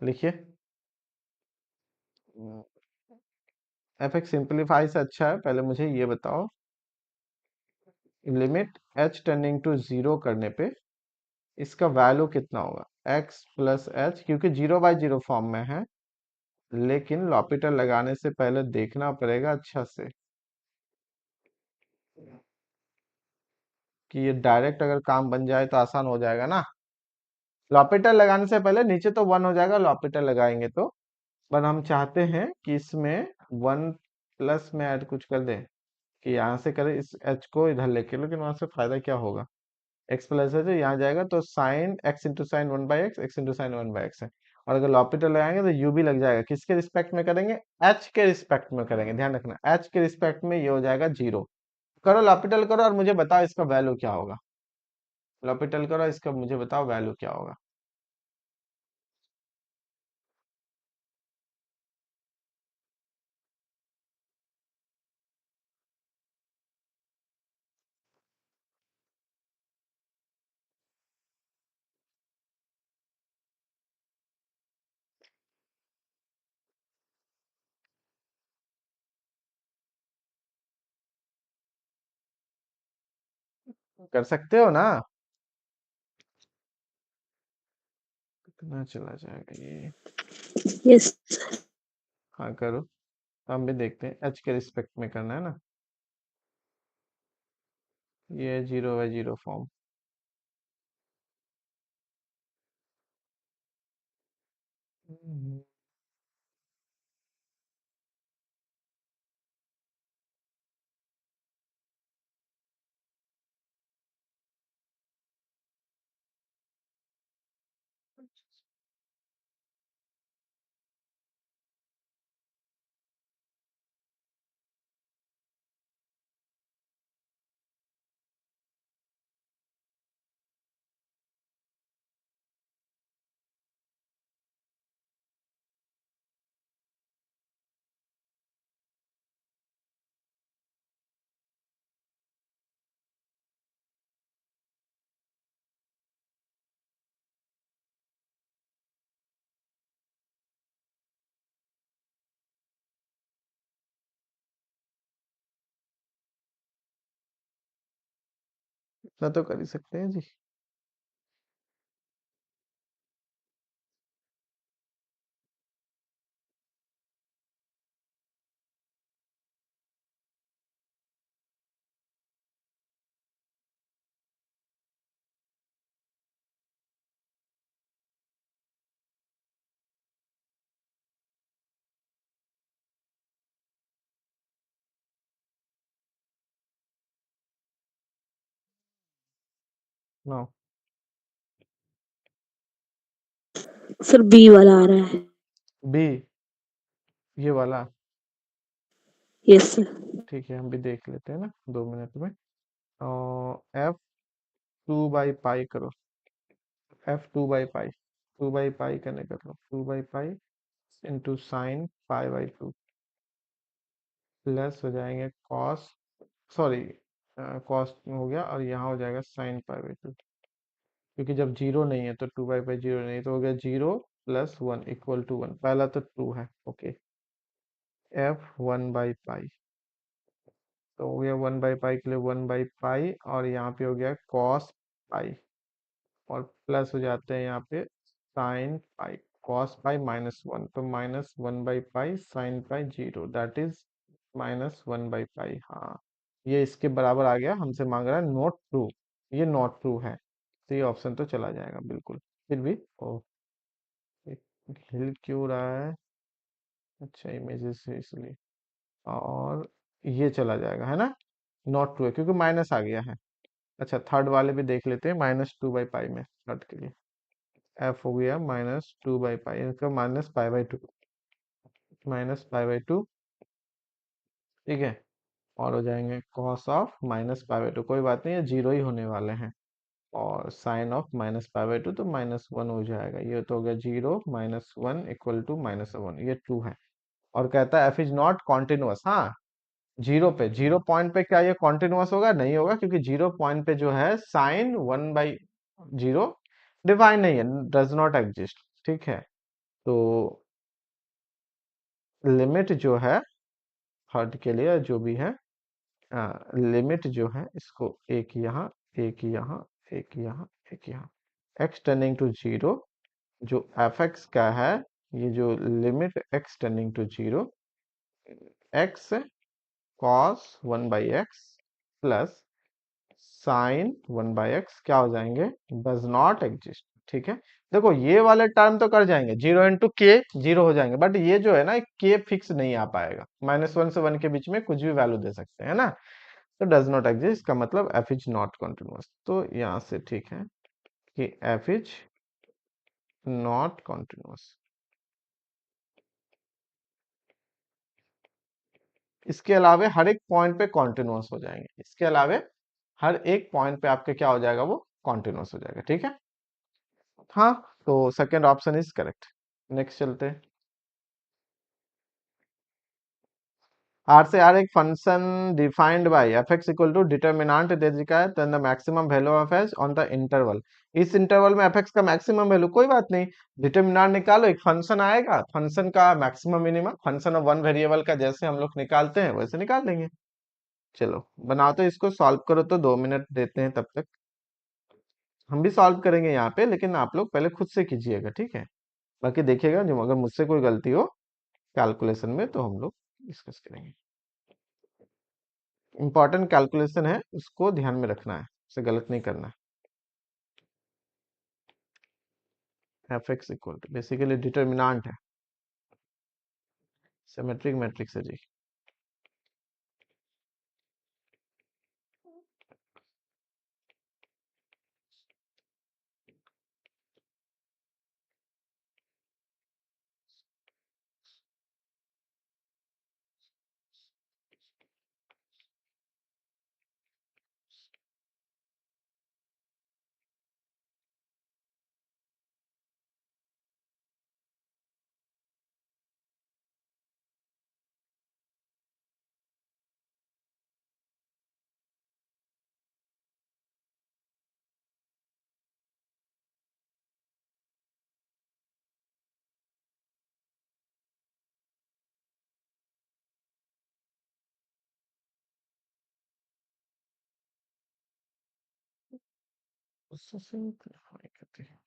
[SPEAKER 1] लिखिए। एफ एक्स सिंप्लीफाई से अच्छा है, पहले मुझे ये बताओ, limit H tending to zero करने पे इसका वैल्यू कितना होगा, एक्स प्लस एच, क्योंकि जीरो बाई जीरो फॉर्म में है, लेकिन लॉपिटल लगाने से पहले देखना पड़ेगा अच्छा से कि ये डायरेक्ट अगर काम बन जाए तो आसान हो जाएगा ना। लॉपिटल लगाने से पहले नीचे तो वन हो जाएगा, लॉपिटल लगाएंगे तो, पर हम चाहते हैं कि इसमें वन प्लस में ऐड कुछ कर दें, कि यहाँ से करें इस एच को इधर लेके, लेकिन वहां से फायदा क्या होगा, एक्स प्लस है तो यहाँ जाएगा तो sine x into sine one by x, x into sine one by x है। और अगर लॉपिटल लगाएंगे तो यू भी लग जाएगा, किसके रिस्पेक्ट में करेंगे, एच के रिस्पेक्ट में करेंगे, ध्यान रखना एच के रिस्पेक्ट में ये हो जाएगा जीरो। करो लॉपिटल करो और मुझे बताओ इसका वैल्यू क्या होगा, लॉपिटल करो इसका मुझे बताओ वैल्यू क्या होगा। कर सकते हो ना, कितना चला जाएगा ये।
[SPEAKER 3] यस।
[SPEAKER 1] हाँ करो, हम भी देखते हैं, एच के रिस्पेक्ट में करना है ना, ये जीरो बाई जीरो फॉर्म। इतना तो कर ही सकते हैं जी। नाउ
[SPEAKER 3] सर बी वाला आ रहा है।
[SPEAKER 1] बी, ये वाला।
[SPEAKER 3] Yes sir.
[SPEAKER 1] ठीक है, हम भी देख लेते हैं ना 2 मिनट में। और एफ 2/पाई करो, F2/पाई करने कर लो, 2/पाई इंटू साइन पाई/2 प्लस हो जाएंगे कॉस, सॉरी कॉस हो गया, और यहाँ हो जाएगा साइन पाई/2, क्योंकि जब जीरो नहीं है तो 2/पाई जीरो नहीं, तो हो गया 0 + 1 = 1, पहला तो 2 है। ओके, F1/पाई, तो हो गया 1/पाई के लिए 1/पाई, और यहाँ पे हो गया कॉस पाई, और प्लस हो जाते हैं यहाँ पे साइन पाई, कॉस पाई -1, तो -1/पाई साइन पाई 0, दैट इज -1/पाई। हाँ, ये इसके बराबर आ गया, हमसे मांग रहा है नॉट ट्रू, ये नॉट ट्रू है, तो ये ऑप्शन तो चला जाएगा बिल्कुल। फिर भी ओ, हिल क्यों रहा है, अच्छा इमेजेस है इसलिए, और ये चला जाएगा है ना, नॉट ट्रू है क्योंकि माइनस आ गया है। अच्छा, थर्ड वाले भी देख लेते हैं, -2/पाई में, थर्ड के लिए एफ हो गया -2/पाई, इनका -पाई/2, -पाई/2, ठीक है, और हो जाएंगे कॉस ऑफ -पाई/2, कोई बात नहीं, ये जीरो ही होने वाले हैं, और साइन ऑफ -पाई/2 तो -1 हो जाएगा, ये तो हो गया 0 - 1 = -1, ये ट्रू है। और कहता है एफ इज नॉट कॉन्टिन्यूअस, हाँ, जीरो पॉइंट पे क्या ये कॉन्टिन्यूअस होगा, नहीं होगा, क्योंकि जीरो पॉइंट पे जो है साइन 1/0 डिफाइन नहीं है, डज नॉट एग्जिस्ट, ठीक है, तो लिमिट जो है हर्ट के लिए जो भी है, लिमिट जो है इसको एक यहाँ, एक यहाँ, एक यहाँ, एक यहाँ, x टेंडिंग टू 0, जो एफ एक्स का है, ये जो limit x tending to 0, x cos 1/x plus sine 1/x क्या हो जाएंगे, डज नॉट एग्जिस्ट, ठीक है। देखो ये वाले टर्म तो कर जाएंगे, 0 × k 0 हो जाएंगे, बट ये जो है ना, k फिक्स नहीं आ पाएगा, -1 से 1 के बीच में कुछ भी वैल्यू दे सकते हैं ना, तो डज नॉट एग्जिस्ट का मतलब एफ इज नॉट कॉन्टिन्यूअस, तो यहाँ से ठीक है कि एफ इज नॉट कॉन्टिन्यूअस। इसके अलावे हर एक पॉइंट पे कॉन्टिन्यूअस हो जाएंगे, इसके अलावे हर एक पॉइंट पे आपके क्या हो जाएगा, वो कॉन्टिन्यूअस हो जाएगा, ठीक है। हाँ, तो second option is correct. Next चलते हैं। आर से आर एक function defined by f x equal to determinant दे दिया है, then the maximum value of h on the interval, इस इंटरवल में एफ एक्स का मैक्सिमम वैल्यू, कोई बात नहीं, डिटर्मिनेंट निकालो, एक फंक्शन आएगा, फंक्शन का maximum minimum, function of one variable का जैसे हम लोग निकालते हैं वैसे निकाल देंगे। चलो बनाओ, तो इसको सॉल्व करो, तो 2 मिनट देते हैं, तब तक हम भी सॉल्व करेंगे यहाँ पे, लेकिन आप लोग पहले खुद से कीजिएगा, ठीक है। बाकी देखिएगा, जो अगर मुझसे कोई गलती हो कैलकुलेशन में तो हम लोग डिस्कस करेंगे। इंपॉर्टेंट कैलकुलेशन है, उसको ध्यान में रखना है, उसे गलत नहीं करना है। F x equal to basically determinant है, सिमेट्रिक मैट्रिक्स है जी। उससे सिंपलीफाई करते हैं।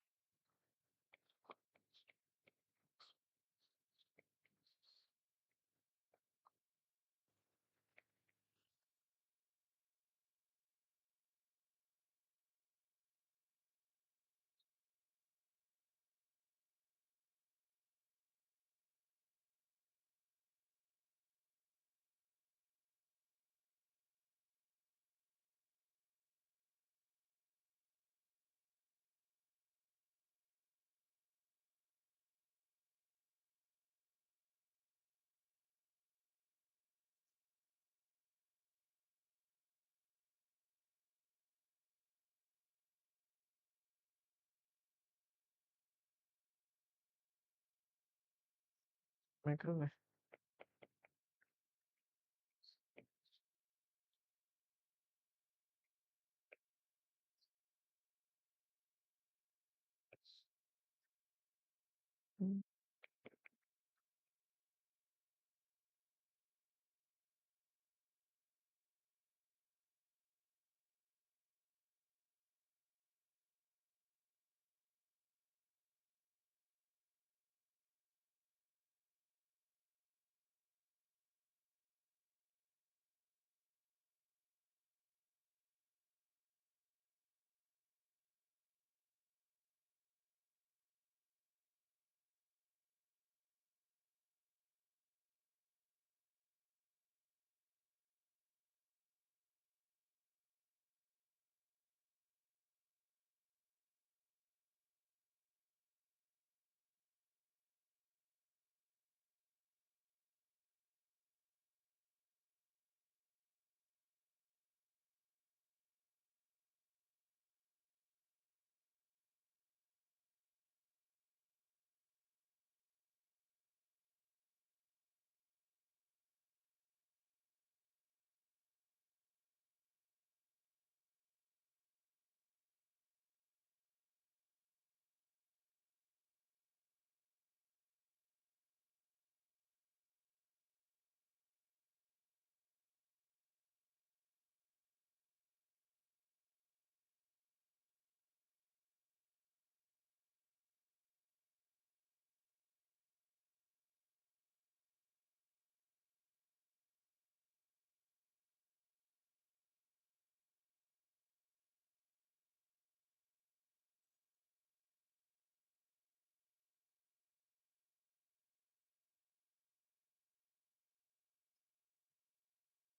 [SPEAKER 1] माइक्रो में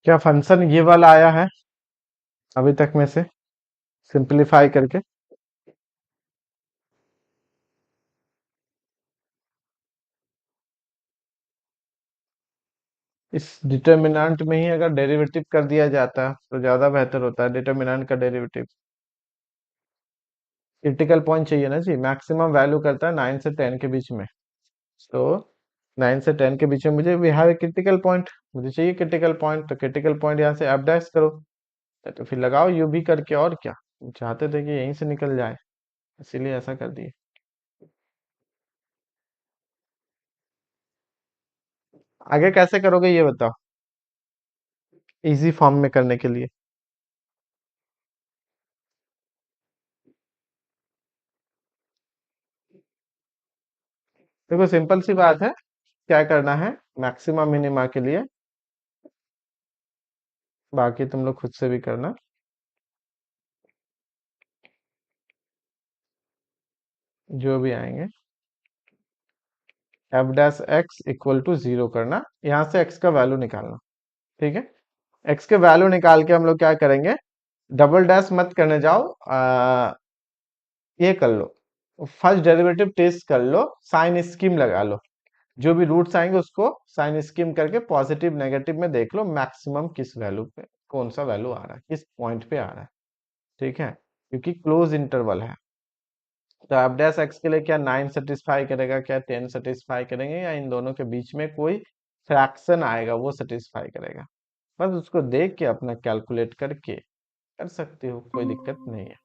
[SPEAKER 1] क्या फंक्शन ये वाला आया है अभी तक में से सिंपलीफाई करके? इस डिटर्मिनेंट में ही अगर डेरिवेटिव कर दिया जाता तो ज्यादा बेहतर होता है। डिटर्मिनेंट का डेरिवेटिव क्रिटिकल पॉइंट चाहिए ना जी, मैक्सिमम वैल्यू करता है 9 से 10 के बीच में। तो 9 से 10 के बीच में मुझे we have a critical point, मुझे चाहिए क्रिटिकल पॉइंट। तो क्रिटिकल पॉइंट यहाँ से एफ डैश करो, तो फिर लगाओ यू भी करके। और क्या, हम चाहते थे कि यहीं से निकल जाए, इसीलिए ऐसा कर दिए। आगे कैसे करोगे ये बताओ, इजी फॉर्म में करने के लिए। देखो सिंपल सी बात है, क्या करना है मैक्सिमा मिनिमा के लिए, बाकी तुम लोग खुद से भी करना। जो भी आएंगे f dash x equal to 0 करना, यहाँ से एक्स का वैल्यू निकालना। ठीक है, एक्स के वैल्यू निकाल के हम लोग क्या करेंगे, डबल डैश मत करने जाओ, ये कर लो, फर्स्ट डेरिवेटिव टेस्ट कर लो, साइन स्कीम लगा लो। जो भी रूट्स आएंगे उसको साइन स्कीम करके पॉजिटिव नेगेटिव में देख लो मैक्सिमम किस वैल्यू पे, कौन सा वैल्यू आ रहा है, किस पॉइंट पे आ रहा है। ठीक है, क्योंकि क्लोज इंटरवल है। तो एफ डैश एक्स के लिए क्या 9 सेटिस्फाई करेगा, क्या 10 सेटिस्फाई करेंगे, या इन दोनों के बीच में कोई फ्रैक्शन आएगा वो सेटिस्फाई करेगा। बस उसको देख के अपना कैलकुलेट करके कर सकते हो, कोई दिक्कत नहीं है।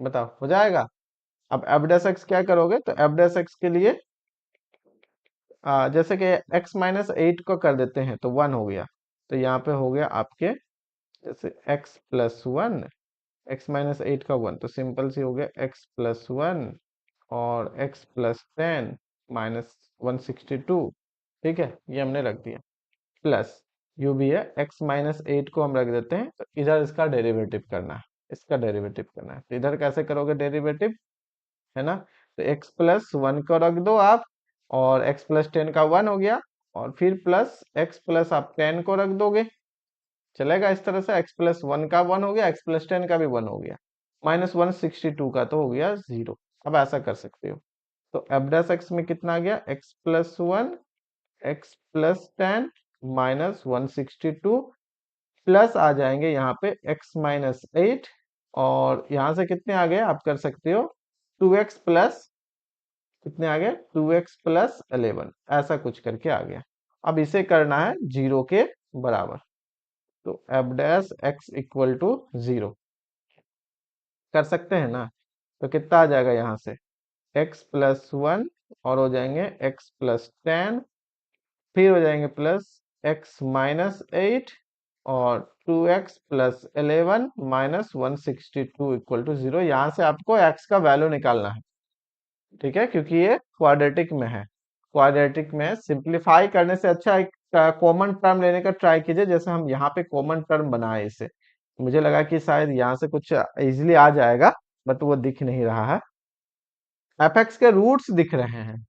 [SPEAKER 1] बताओ हो जाएगा। अब एफ डैश एक्स क्या करोगे, तो एफ डैश एक्स के लिए जैसे कि x माइनस एट को कर देते हैं तो 1 हो गया। तो यहाँ पे हो गया आपके जैसे x plus one, x minus eight का 1, तो सिंपल सी हो गया x प्लस वन और x प्लस 10 माइनस 162। ठीक है, ये हमने रख दिया, प्लस यू भी है x माइनस एट को हम रख देते हैं। तो इधर इसका डेरिवेटिव करना है, इसका डेरिवेटिव करना है। तो इधर कैसे करोगे डेरिवेटिव, है ना। तो x प्लस वन को रख दो आप, और x प्लस 10 का 1 हो गया, और फिर प्लस x प्लस आप 10 को रख दोगे, चलेगा इस तरह से। x प्लस वन का 1 हो गया, x प्लस 10 का भी 1 हो गया, माइनस 162 का तो हो गया 0। अब ऐसा कर सकते हो। तो एफ डैश एक्स में कितना आ गया, x plus one, x plus 10 minus 162, plus आ जाएंगे यहाँ पे x माइनस एट, और यहाँ से कितने आ गए आप कर सकते हो 2x प्लस कितने आ गए 2x प्लस 11, ऐसा कुछ करके आ गया। अब इसे करना है 0 के बराबर, तो f dash x equal to 0 कर सकते हैं ना। तो कितना आ जाएगा यहाँ से x प्लस 1 और हो जाएंगे x प्लस 10, फिर हो जाएंगे प्लस x माइनस 8 और 2x plus 11 minus 162 equal to 0। यहाँ से आपको x का वैल्यू निकालना है, ठीक है, क्योंकि ये क्वाड्रेटिक में है। क्वाड्रेटिक में सिंप्लीफाई करने से अच्छा एक कॉमन टर्म लेने का ट्राई कीजिए, जैसे हम यहाँ पे कॉमन टर्म बनाए इसे। मुझे लगा कि शायद यहाँ से कुछ इजीली आ जाएगा, बट वो दिख नहीं रहा है। एफ के रूट्स दिख रहे हैं।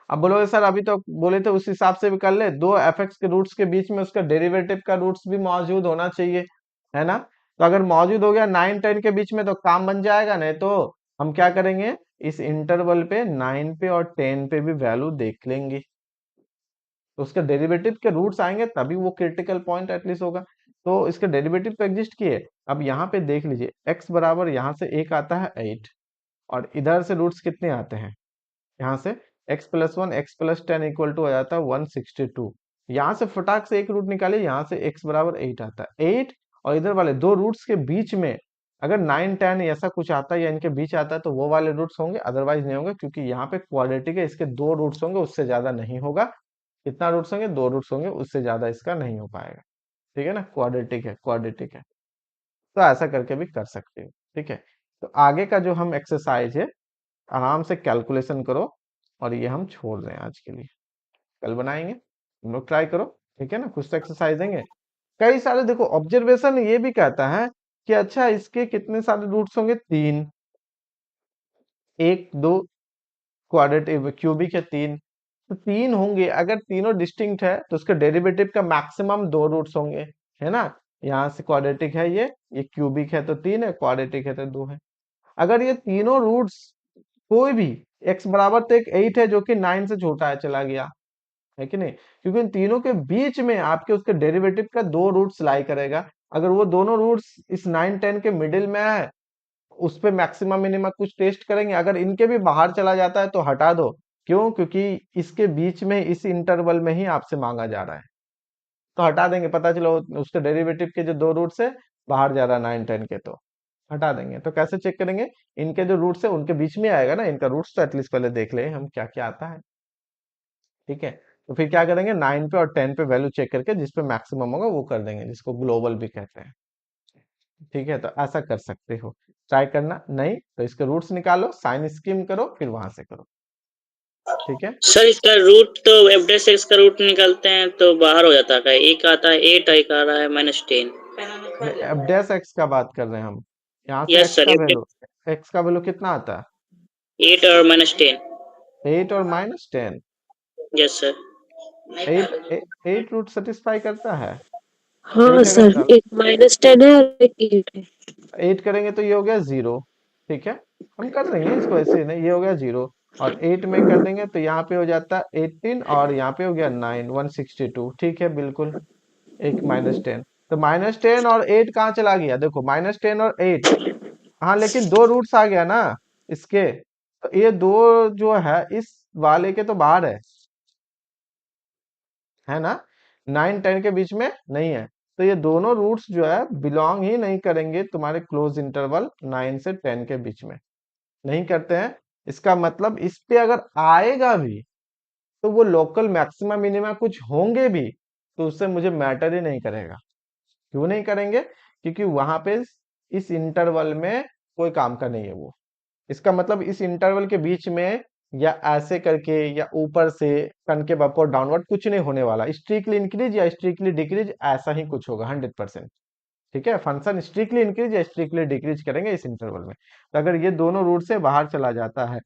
[SPEAKER 1] अब बोलोगे सर अभी तो बोले थे उस हिसाब से भी कर ले, दो एफ के रूट्स के बीच में उसका डेरिवेटिव का रूट्स भी मौजूद होना चाहिए, है ना। तो अगर मौजूद हो गया 9 10 के बीच में तो काम बन जाएगा, नहीं तो हम क्या करेंगे इस इंटरवल पे 9 पे और 10 पे भी वैल्यू देख लेंगे, तो उसका डेरिवेटिव के रूट्स आएंगे तभी वो क्रिटिकल पॉइंट एटलीस्ट होगा। तो इसका डेरिवेटिव तो एग्जिस्ट किए। अब यहाँ पे देख लीजिए x बराबर यहाँ से एक आता है 8 और इधर से रूट्स कितने आते हैं, यहाँ से x plus 1 x plus 10 equal to आ जाता है 162। यहाँ से फटाक से एक रूट निकालिए, यहाँ से x बराबर 8 आता है 8, और इधर वाले दो रूट्स के बीच में अगर 9 10 ऐसा कुछ आता है या इनके बीच आता है तो वो वाले रूट्स होंगे, अदरवाइज नहीं होंगे, क्योंकि यहाँ पे क्वाड्रेटिक है, इसके दो रूट्स होंगे, उससे ज्यादा नहीं होगा। कितना रूट्स होंगे, दो रूट्स होंगे, उससे ज्यादा इसका नहीं हो पाएगा, ठीक है ना। क्वाड्रेटिक है, क्वाड्रेटिक है, तो ऐसा करके भी कर सकते हो, ठीक है। तो आगे का जो हम एक्सरसाइज है आराम से कैलकुलेशन करो, और ये हम छोड़ दें आज के लिए, कल बनाएंगे। हम लोग ट्राई करो, ठीक है ना। कुछ तो एक्सरसाइज देंगे, कई सारे देखो ऑब्जर्वेशन ये भी कहता है कि अच्छा इसके कितने सारे रूट्स होंगे, तीन, एक दो, क्वाड्रेटिक क्यूबिक है तीन, तो तीन होंगे। अगर तीनों डिस्टिंक्ट है तो उसके डेरिवेटिव का मैक्सिमम दो रूट्स होंगे, है ना। यहाँ से क्वाड्रेटिक है, ये क्यूबिक है तो तीन है, क्वाड्रेटिक है तो दो है। अगर ये तीनों रूट्स कोई भी x बराबर तो एक 8 है जो कि 9 से छोटा है, चला गया, है कि नहीं, क्योंकि इन तीनों के बीच में आपके उसके डेरिवेटिव का दो रूट्स लाई करेगा। अगर वो दोनों रूट्स इस 9 10 के मिडिल में है, उस पे मैक्सिमम मिनिमम कुछ टेस्ट करेंगे, अगर इनके भी बाहर चला जाता है तो हटा दो। क्यों, क्योंकि इसके बीच में इस इंटरवल में ही आपसे मांगा जा रहा है, तो हटा देंगे। पता चलो उसके डेरिवेटिव के जो दो रूट्स है बाहर जा रहा है 9 10 के, तो हटा देंगे। तो कैसे चेक करेंगे, इनके जो रूट्स है उनके बीच में आएगा ना, इनका रूट्स तो एटलीस्ट पहले देख ले हम क्या क्या आता है, ठीक है। तो फिर क्या करेंगे 9 पे और 10 पे वैल्यू चेक करके जिस पे मैक्सिमम होगा वो कर देंगे, जिसको ग्लोबल भी कहते हैं, ठीक है। तो ऐसा कर सकते हो, ट्राई करना। नहीं तो इसके रूट्स निकालो, साइन स्कीम करो, फिर वहां से करो, ठीक है।
[SPEAKER 2] सर इसका रूट तो एफ डैश एक्स का रूट निकालते हैं तो बाहर हो जाता है, एक आता है 8 एक आ रहा है -10।
[SPEAKER 1] अब डैश एक्स का बात कर रहे हैं हम, यहाँ से
[SPEAKER 2] यस सर,
[SPEAKER 1] एक्स का वैल्यू कितना आता
[SPEAKER 2] 8 और -10।
[SPEAKER 1] है 8 और -10।
[SPEAKER 2] Yes sir.
[SPEAKER 1] 8 रूट सेटिस्फाई करता है,
[SPEAKER 3] हाँ
[SPEAKER 1] देखेगा
[SPEAKER 3] सर,
[SPEAKER 1] सब।
[SPEAKER 3] एक -10 है और एक 8 है।
[SPEAKER 1] 8 करेंगे तो ये हो गया 0, ठीक है, हम कर देंगे इसको, ऐसे नहीं, ये हो गया 0, और 8 में कर देंगे तो यहाँ पे हो जाता है 18 और यहाँ पे हो गया 9 162, ठीक है बिल्कुल। एक -10, तो -10 और 8 कहाँ चला गया, देखो -10 और 8, हाँ लेकिन दो रूट्स आ गया ना इसके, तो ये दो जो है इस वाले के तो बाहर है ना, 9 10 के बीच में नहीं है, तो ये दोनों रूट्स जो है बिलोंग ही नहीं करेंगे तुम्हारे क्लोज इंटरवल 9 से 10 के बीच में, नहीं करते हैं। इसका मतलब इस पे अगर आएगा भी तो वो लोकल मैक्सिमा मिनिमा कुछ होंगे भी, तो उससे मुझे मैटर ही नहीं करेगा। क्यों नहीं करेंगे, क्योंकि वहां पे इस इंटरवल में कोई काम का नहीं है वो। इसका मतलब इस इंटरवल के बीच में या ऐसे करके या ऊपर से कनकेव अपवर्ड डाउनवर्ड कुछ नहीं होने वाला, स्ट्रिक्टली इंक्रीज या स्ट्रिक्टली डिक्रीज ऐसा ही कुछ होगा 100%, ठीक है। फंक्शन स्ट्रिक्टली इंक्रीज या स्ट्रिक्टली डिक्रीज करेंगे इस इंटरवल में। तो अगर ये दोनों रूट से बाहर चला जाता है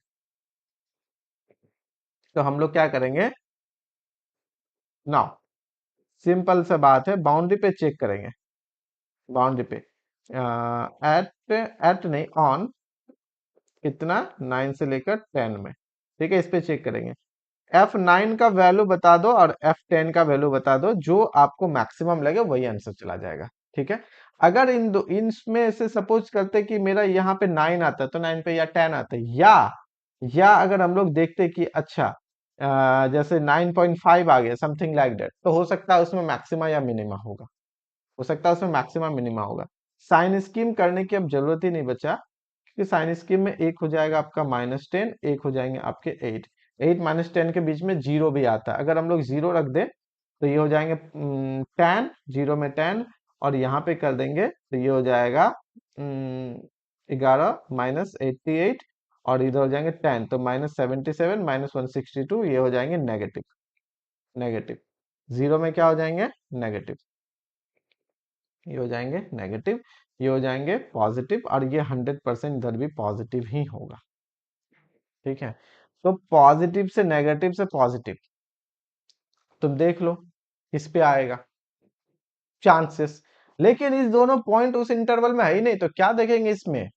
[SPEAKER 1] तो हम लोग क्या करेंगे ना, सिंपल सा बात है, बाउंड्री पे चेक करेंगे, बाउंड्री पे एट एट नहीं ऑन कितना 9 से लेकर 10 में, ठीक है, इस पे चेक करेंगे। F9 का वैल्यू बता दो और F10 का वैल्यू बता दो, जो आपको मैक्सिमम लगे वही आंसर चला जाएगा, ठीक है। अगर इन दो इनमें से सपोज करते कि मेरा यहाँ पे 9 आता है तो 9 पे या 10 आता है, या या अगर हम लोग देखते कि अच्छा जैसे 9.5 आ गया समथिंग लाइक दैट, तो हो सकता है उसमें मैक्सिमा या मिनिमा होगा, हो सकता है उसमें मैक्सिमा मिनिमा होगा। साइन स्कीम करने की अब जरूरत ही नहीं बचा, क्योंकि साइन स्कीम में एक हो जाएगा आपका -10, एक हो जाएंगे आपके 8। 8 - 10 के बीच में जीरो भी आता है, अगर हम लोग जीरो रख दें तो ये हो जाएंगे 10, जीरो में 10, और यहाँ पे कर देंगे तो ये हो जाएगा 11 -88, और इधर हो जाएंगे 10, तो -77 -162, ये हो जाएंगे नेगेटिव। नेगेटिव जीरो में क्या हो जाएंगे? नेगेटिव। ये हो जाएंगे नेगेटिव, ये हो जाएंगे पॉजिटिव, और ये 100% इधर भी पॉजिटिव ही होगा। ठीक है, तो पॉजिटिव से नेगेटिव से पॉजिटिव, तुम देख लो किस पे आएगा चांसेस। लेकिन इस दोनों पॉइंट उस इंटरवल में है ही नहीं, तो क्या देखेंगे इसमें?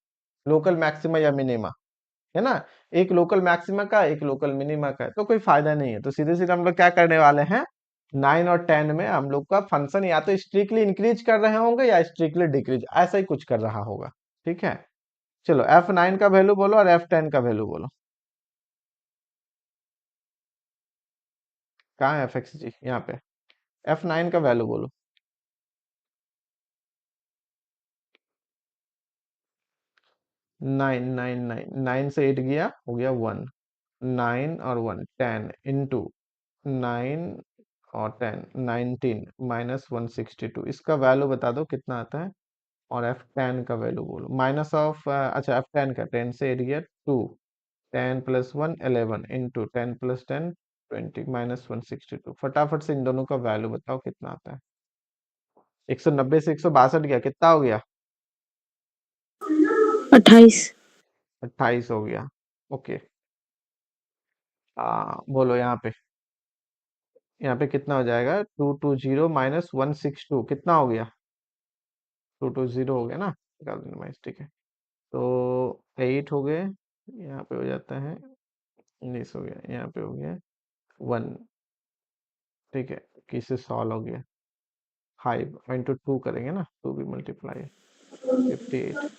[SPEAKER 1] लोकल मैक्सिमा या मिनिमा, है ना? एक लोकल मैक्सिमा का, एक लोकल मिनिमा का है, तो कोई फायदा नहीं है। तो सीधे सीधे हम लोग क्या करने वाले हैं, 9 और 10 में हम लोग का फंक्शन या तो स्ट्रिक्टली इंक्रीज कर रहे होंगे या स्ट्रिक्टली डिक्रीज, ऐसा ही कुछ कर रहा होगा। ठीक है, चलो F9 का वैल्यू बोलो और F10 का वैल्यू बोलो। कहाँ है एफ जी? यहाँ पे F9 का वैल्यू बोलो। 9 से 8 गया, हो गया 1। 9 और 1 10 इंटू 9 और 10 19 -162, इसका वैल्यू बता दो कितना आता है। और F10 का वैल्यू बोलो, माइनस ऑफ अच्छा F10 का 10 से 8 गया 2, 10 + 1 11 इंटू 10 + 10 20 -162। फटाफट से इन दोनों का वैल्यू बताओ कितना आता है। 190 से 162 गया, कितना हो गया?
[SPEAKER 3] 28।
[SPEAKER 1] 28 हो गया। ओके, बोलो यहाँ पे कितना हो जाएगा? 220 -162 कितना हो गया? 220 हो गया ना, निकाल देना मैं, ठीक है। तो 8 हो गए, यहाँ पे हो जाता है 19 हो गया, यहाँ पे हो गया 1। ठीक है, किससे सॉल्व हो गया? 5 इंटू 2 करेंगे ना, 2 भी मल्टीप्लाई 58,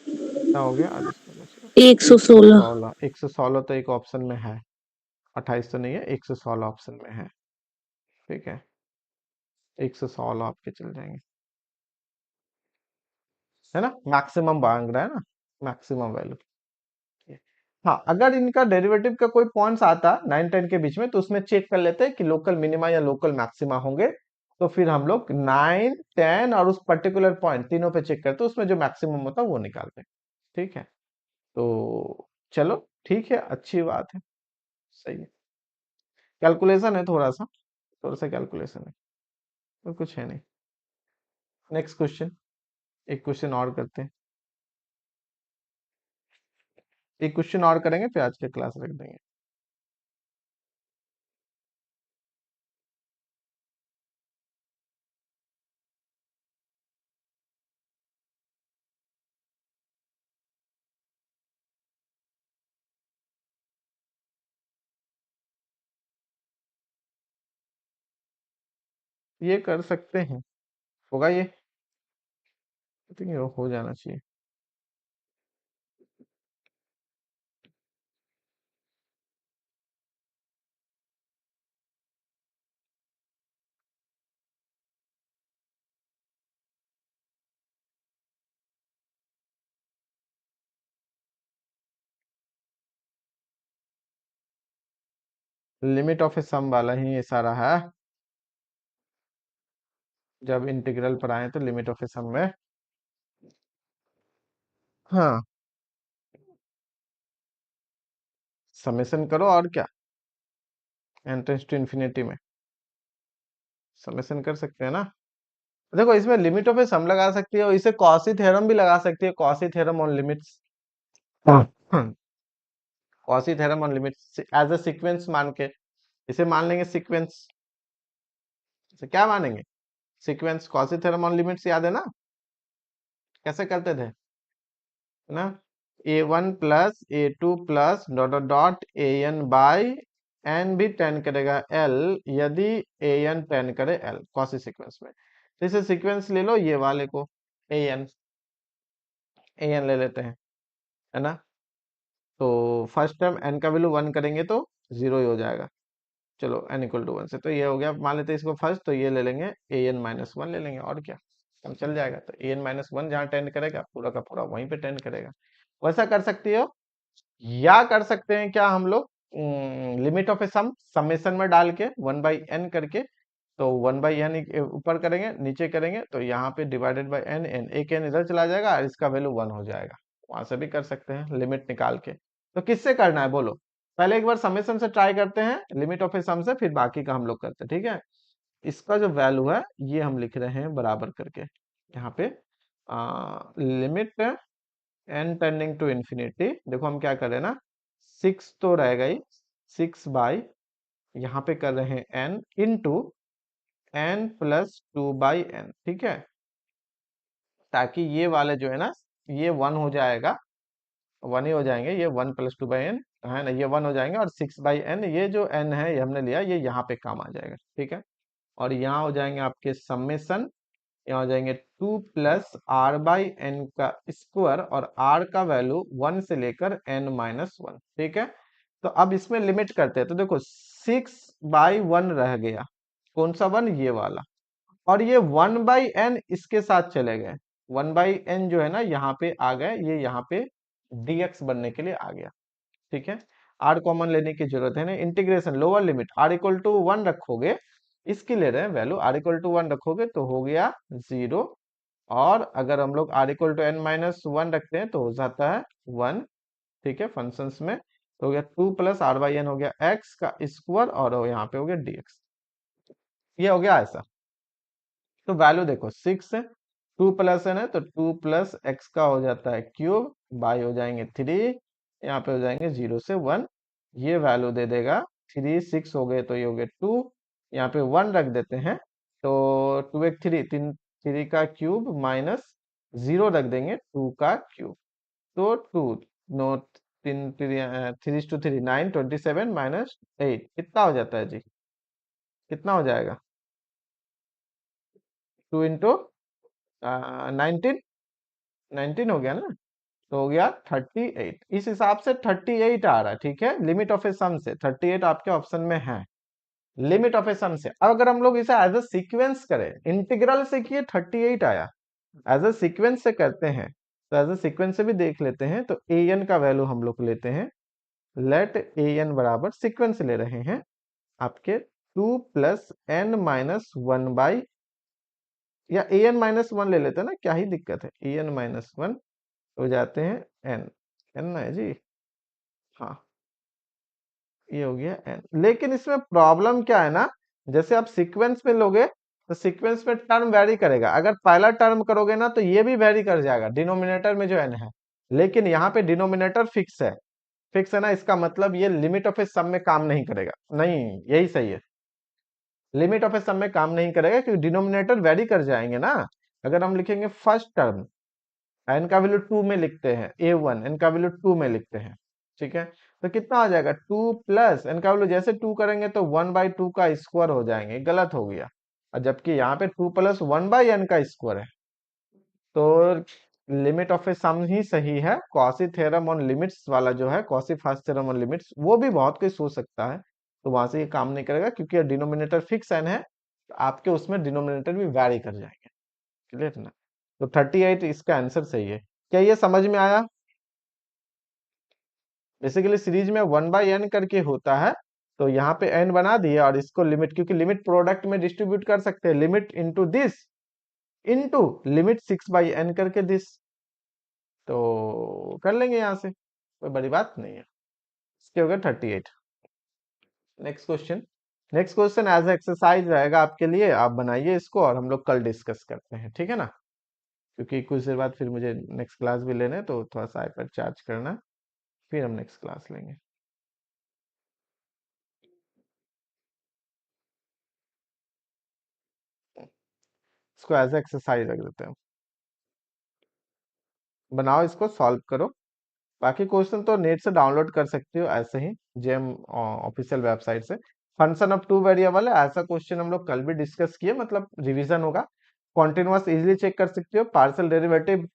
[SPEAKER 1] कितना हो गया? आज इसका बचेगा
[SPEAKER 3] 116।
[SPEAKER 1] 116। 116 तो एक ऑप्शन में है, 28 तो नहीं है, 116 ऑप्शन में है। ठीक है, 116 आपके चल जाएंगे, है ना? मैक्सिमम मांग रहा है ना, मैक्सिमम वैल्यू। हाँ, अगर इनका डेरिवेटिव का कोई पॉइंट्स आता 9 10 के बीच में, तो उसमें चेक कर लेते हैं कि लोकल मिनिमा या लोकल मैक्सिमा होंगे, तो फिर हम लोग 9 10 और उस पर्टिकुलर पॉइंट तीनों पे चेक करते हैं, उसमें जो मैक्सिमम होता है वो निकालते हैं। ठीक है, तो चलो ठीक है, अच्छी बात है, सही है। कैलकुलेशन है थोड़ा सा कैलकुलेशन है, तो कुछ है नहीं। नेक्स्ट क्वेश्चन, एक क्वेश्चन और करते हैं, एक क्वेश्चन और करेंगे फिर आज के क्लास रख देंगे। ये कर सकते हैं, होगा ये, I think ये हो जाना चाहिए। लिमिट ऑफ ए सम वाला ही ये सारा है, जब इंटीग्रल पर आए तो लिमिट ऑफ ए सम में। हाँ, समेशन करो और क्या, एंट्रेंस टू इन्फिनिटी में समेशन कर सकते हैं ना। देखो इसमें लिमिट ऑफ ए सम लगा सकती है, और इसे कॉसी थ्योरम भी लगा सकती है, Cauchy theorem on limits. Cauchy theorem on limits as a sequence मान के, इसे मान लेंगे सीक्वेंस। इसे क्या मानेंगे? Sequence. Cauchy theorem on limits याद है ना, कैसे करते थे, है ना? A1 plus A2 plus dot dot dot AN by n भी टेन करेगा L, यदि AN टेन करे L, कॉसी सीक्वेंस में। तो इसे सीक्वेंस ले लो, ये वाले को AN ले लेते हैं, है ना? तो फर्स्ट टर्म n का वैल्यू 1 करेंगे तो 0 ही हो जाएगा। चलो n इक्वल टू 1 से तो ये हो गया, मान लेते हैं इसको फर्स्ट, तो ये ले लेंगे an माइनस 1 ले लेंगे, और क्या हम चल जाएगा। तो an माइनस 1 जहाँ टेंड करेगा पूरा का पूरा वहीं पे टेंड करेगा। वैसा कर सकते हो, या कर सकते हैं क्या हम लोग, limit of a sum summation में डाल के 1/n करके, तो 1/n ऊपर करेंगे नीचे करेंगे तो यहाँ पे डिवाइडेड बाय n, एक n इधर चला जाएगा और इसका वैल्यू 1 हो जाएगा। वहां से भी कर सकते हैं लिमिट निकाल के। तो किससे करना है बोलो, पहले एक बार समेशन से ट्राई करते हैं, लिमिट ऑफ ए सम से, फिर बाकी का हम लोग करते हैं, ठीक है। इसका जो वैल्यू है ये हम लिख रहे हैं बराबर करके यहाँ पे, limit n tending to infinity. देखो हम क्या कर रहे हैं ना, 6 तो रहेगा ही, 6 बाई यहाँ पे कर रहे हैं n into n plus 2/n, ठीक है, ताकि ये वाले जो है ना ये 1 हो जाएगा, 1 ही हो जाएंगे, ये 1 प्लस 2/n है ना, ये 1 हो जाएंगे, और 6/n ये जो n है ये हमने लिया, ये यहाँ पे काम आ जाएगा, ठीक है। और यहाँ हो जाएंगे आपके समेशन, यहाँ हो जाएंगे 2 प्लस r/n का स्क्वायर, और r का वैल्यू 1 से लेकर n माइनस 1, ठीक है। तो अब इसमें लिमिट करते हैं, तो देखो 6/1 रह गया, कौन सा 1, ये वाला, और ये 1/n इसके साथ चले गए, 1/n जो है ना यहाँ पे आ गए, ये यहाँ पे dx बनने के लिए आ गया, ठीक है। r कॉमन लेने की जरूरत है ना, integration lower limit r equal to 1 रखोगे, इसकी ले रहे हैं वैल्यू, r इक्वल टू 1 रखोगे तो हो गया 0, और अगर हम लोग r equal to n minus 1 रखते हैं तो हो जाता है 1, ठीक है, फंक्शंस में तो हो गया 2 प्लस r/n हो गया x का स्क्वायर, और यहाँ पे हो गया dx, ये हो गया ऐसा। तो वैल्यू देखो 6 है, 2 प्लस n है तो 2 प्लस एक्स का हो जाता है क्यूब, बाई हो जाएंगे 3, यहाँ पे हो जाएंगे 0 से 1, ये वैल्यू दे देगा 3, 6 हो गए तो ये हो गए 2, यहाँ पे 1 रख देते हैं तो 2 एक 3, 3 का क्यूब माइनस 0 रख देंगे 2 का क्यूब, तो 2 नो 3 3 9 27 माइनस 8 कितना हो जाता है जी, कितना हो जाएगा, 2 इंटू 19, 19 हो गया ना, तो हो गया 38, इस हिसाब से 38 आ रहा है, ठीक है, लिमिट ऑफ ए सम से 38 आपके ऑप्शन में है, लिमिट ऑफ ए सम से। अब अगर हम लोग इसे एज अ सीक्वेंस करें, इंटीग्रल से किए 38 आया, एज अ सीक्वेंस से करते हैं तो एज अ सीक्वेंस से भी देख लेते हैं, तो ए एन का वैल्यू हम लोग लेते हैं, लेट ए एन बराबर सीक्वेंस ले रहे हैं आपके 2 प्लस n माइनस 1/, या ए एन माइनस 1 ले लेते हैं ना, क्या ही दिक्कत है, ए एन माइनस 1 हो जाते हैं n, n है जी, हाँ ये हो गया n। लेकिन इसमें प्रॉब्लम क्या है ना, जैसे आप सीक्वेंस में लोगे तो सीक्वेंस में टर्म वेरी करेगा, अगर पहला टर्म करोगे ना तो ये भी वेरी कर जाएगा डिनोमिनेटर में जो n है, लेकिन यहाँ पे डिनोमिनेटर फिक्स है, फिक्स है ना, इसका मतलब ये लिमिट ऑफ ए सम में काम नहीं करेगा, नहीं यही सही है, लिमिट ऑफ ए सम में काम नहीं करेगा क्योंकि डिनोमिनेटर वेरी कर जाएंगे ना। अगर हम लिखेंगे फर्स्ट टर्म, एन का वैल्यू 2 में लिखते हैं, a1 एन का वैल्यू 2 में लिखते हैं, ठीक है, तो कितना आ जाएगा 2 प्लस एन का वैल्यू जैसे 2 करेंगे तो 1/2 का स्क्वायर हो जाएंगे, गलत हो गया, और जबकि यहाँ पे 2 प्लस 1/n का स्क्वायर है, तो लिमिट ऑफ ए सम ही सही है। कॉसी थ्योरम ऑन लिमिट्स वाला जो है, quasi fast theorem on limits, वो भी बहुत कुछ सोच सकता है, तो वहां से ये काम नहीं करेगा क्योंकि डिनोमिनेटर फिक्स एन है, तो आपके उसमें डिनोमिनेटर भी वैरी कर जाएंगे, क्लियर है ना। तो 38 इसका आंसर सही है। क्या ये समझ में आया? बेसिकली सीरीज में 1/n करके होता है, तो यहाँ पे n बना दिए और इसको लिमिट, क्योंकि लिमिट प्रोडक्ट में डिस्ट्रीब्यूट कर सकते हैं, limit into this into limit 6/n करके दिस, तो कर लेंगे यहाँ से, कोई बड़ी बात नहीं है। इसके हो गए 38। Next question, next question as exercise रहेगा आपके लिए, आप बनाइए इसको और हम लोग कल डिस्कस करते हैं, ठीक है ना, क्योंकि कुछ देर बाद फिर मुझे नेक्स्ट क्लास भी लेना है, तो थोड़ा सा आईपैड चार्ज करना है, फिर हम नेक्स्ट क्लास लेंगे। इसको एज एक्सरसाइज रख देते हैं, बनाओ इसको सॉल्व करो, बाकी क्वेश्चन तो नेट से डाउनलोड कर सकते हो ऐसे ही, जेम ऑफिशियल वेबसाइट से। फंक्शन ऑफ टू वेरिएबल है, ऐसा क्वेश्चन हम लोग कल भी डिस्कस किए, मतलब रिवीजन होगा। कॉन्टिन्यूअस इजीली चेक कर सकते हो, पार्शियल डेरिवेटिव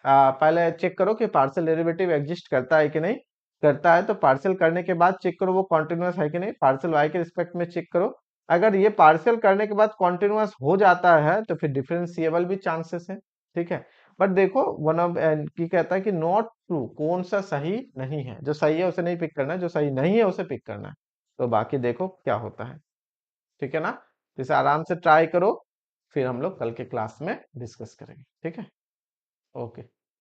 [SPEAKER 1] पहले चेक करो कि पार्शियल डेरिवेटिव एग्जिस्ट करता है कि नहीं, करता है तो पार्शियल करने के बाद चेक करो वो कॉन्टिन्यूअस है कि नहीं, पार्शियल y के रिस्पेक्ट में चेक करो। अगर ये पार्शियल करने के बाद कॉन्टिन्यूअस हो जाता है तो फिर डिफरेंशिएबल भी चांसेस है, ठीक है। बट देखो वन ऑफ की कहता है कि नॉट ट्रू, कौन सा सही नहीं है, जो सही है उसे नहीं पिक करना है, जो सही नहीं है उसे पिक करना है। तो बाकी देखो क्या होता है, ठीक है ना। इसे आराम से ट्राई करो, फिर हम लोग कल के क्लास में डिस्कस करेंगे, ठीक है। ओके।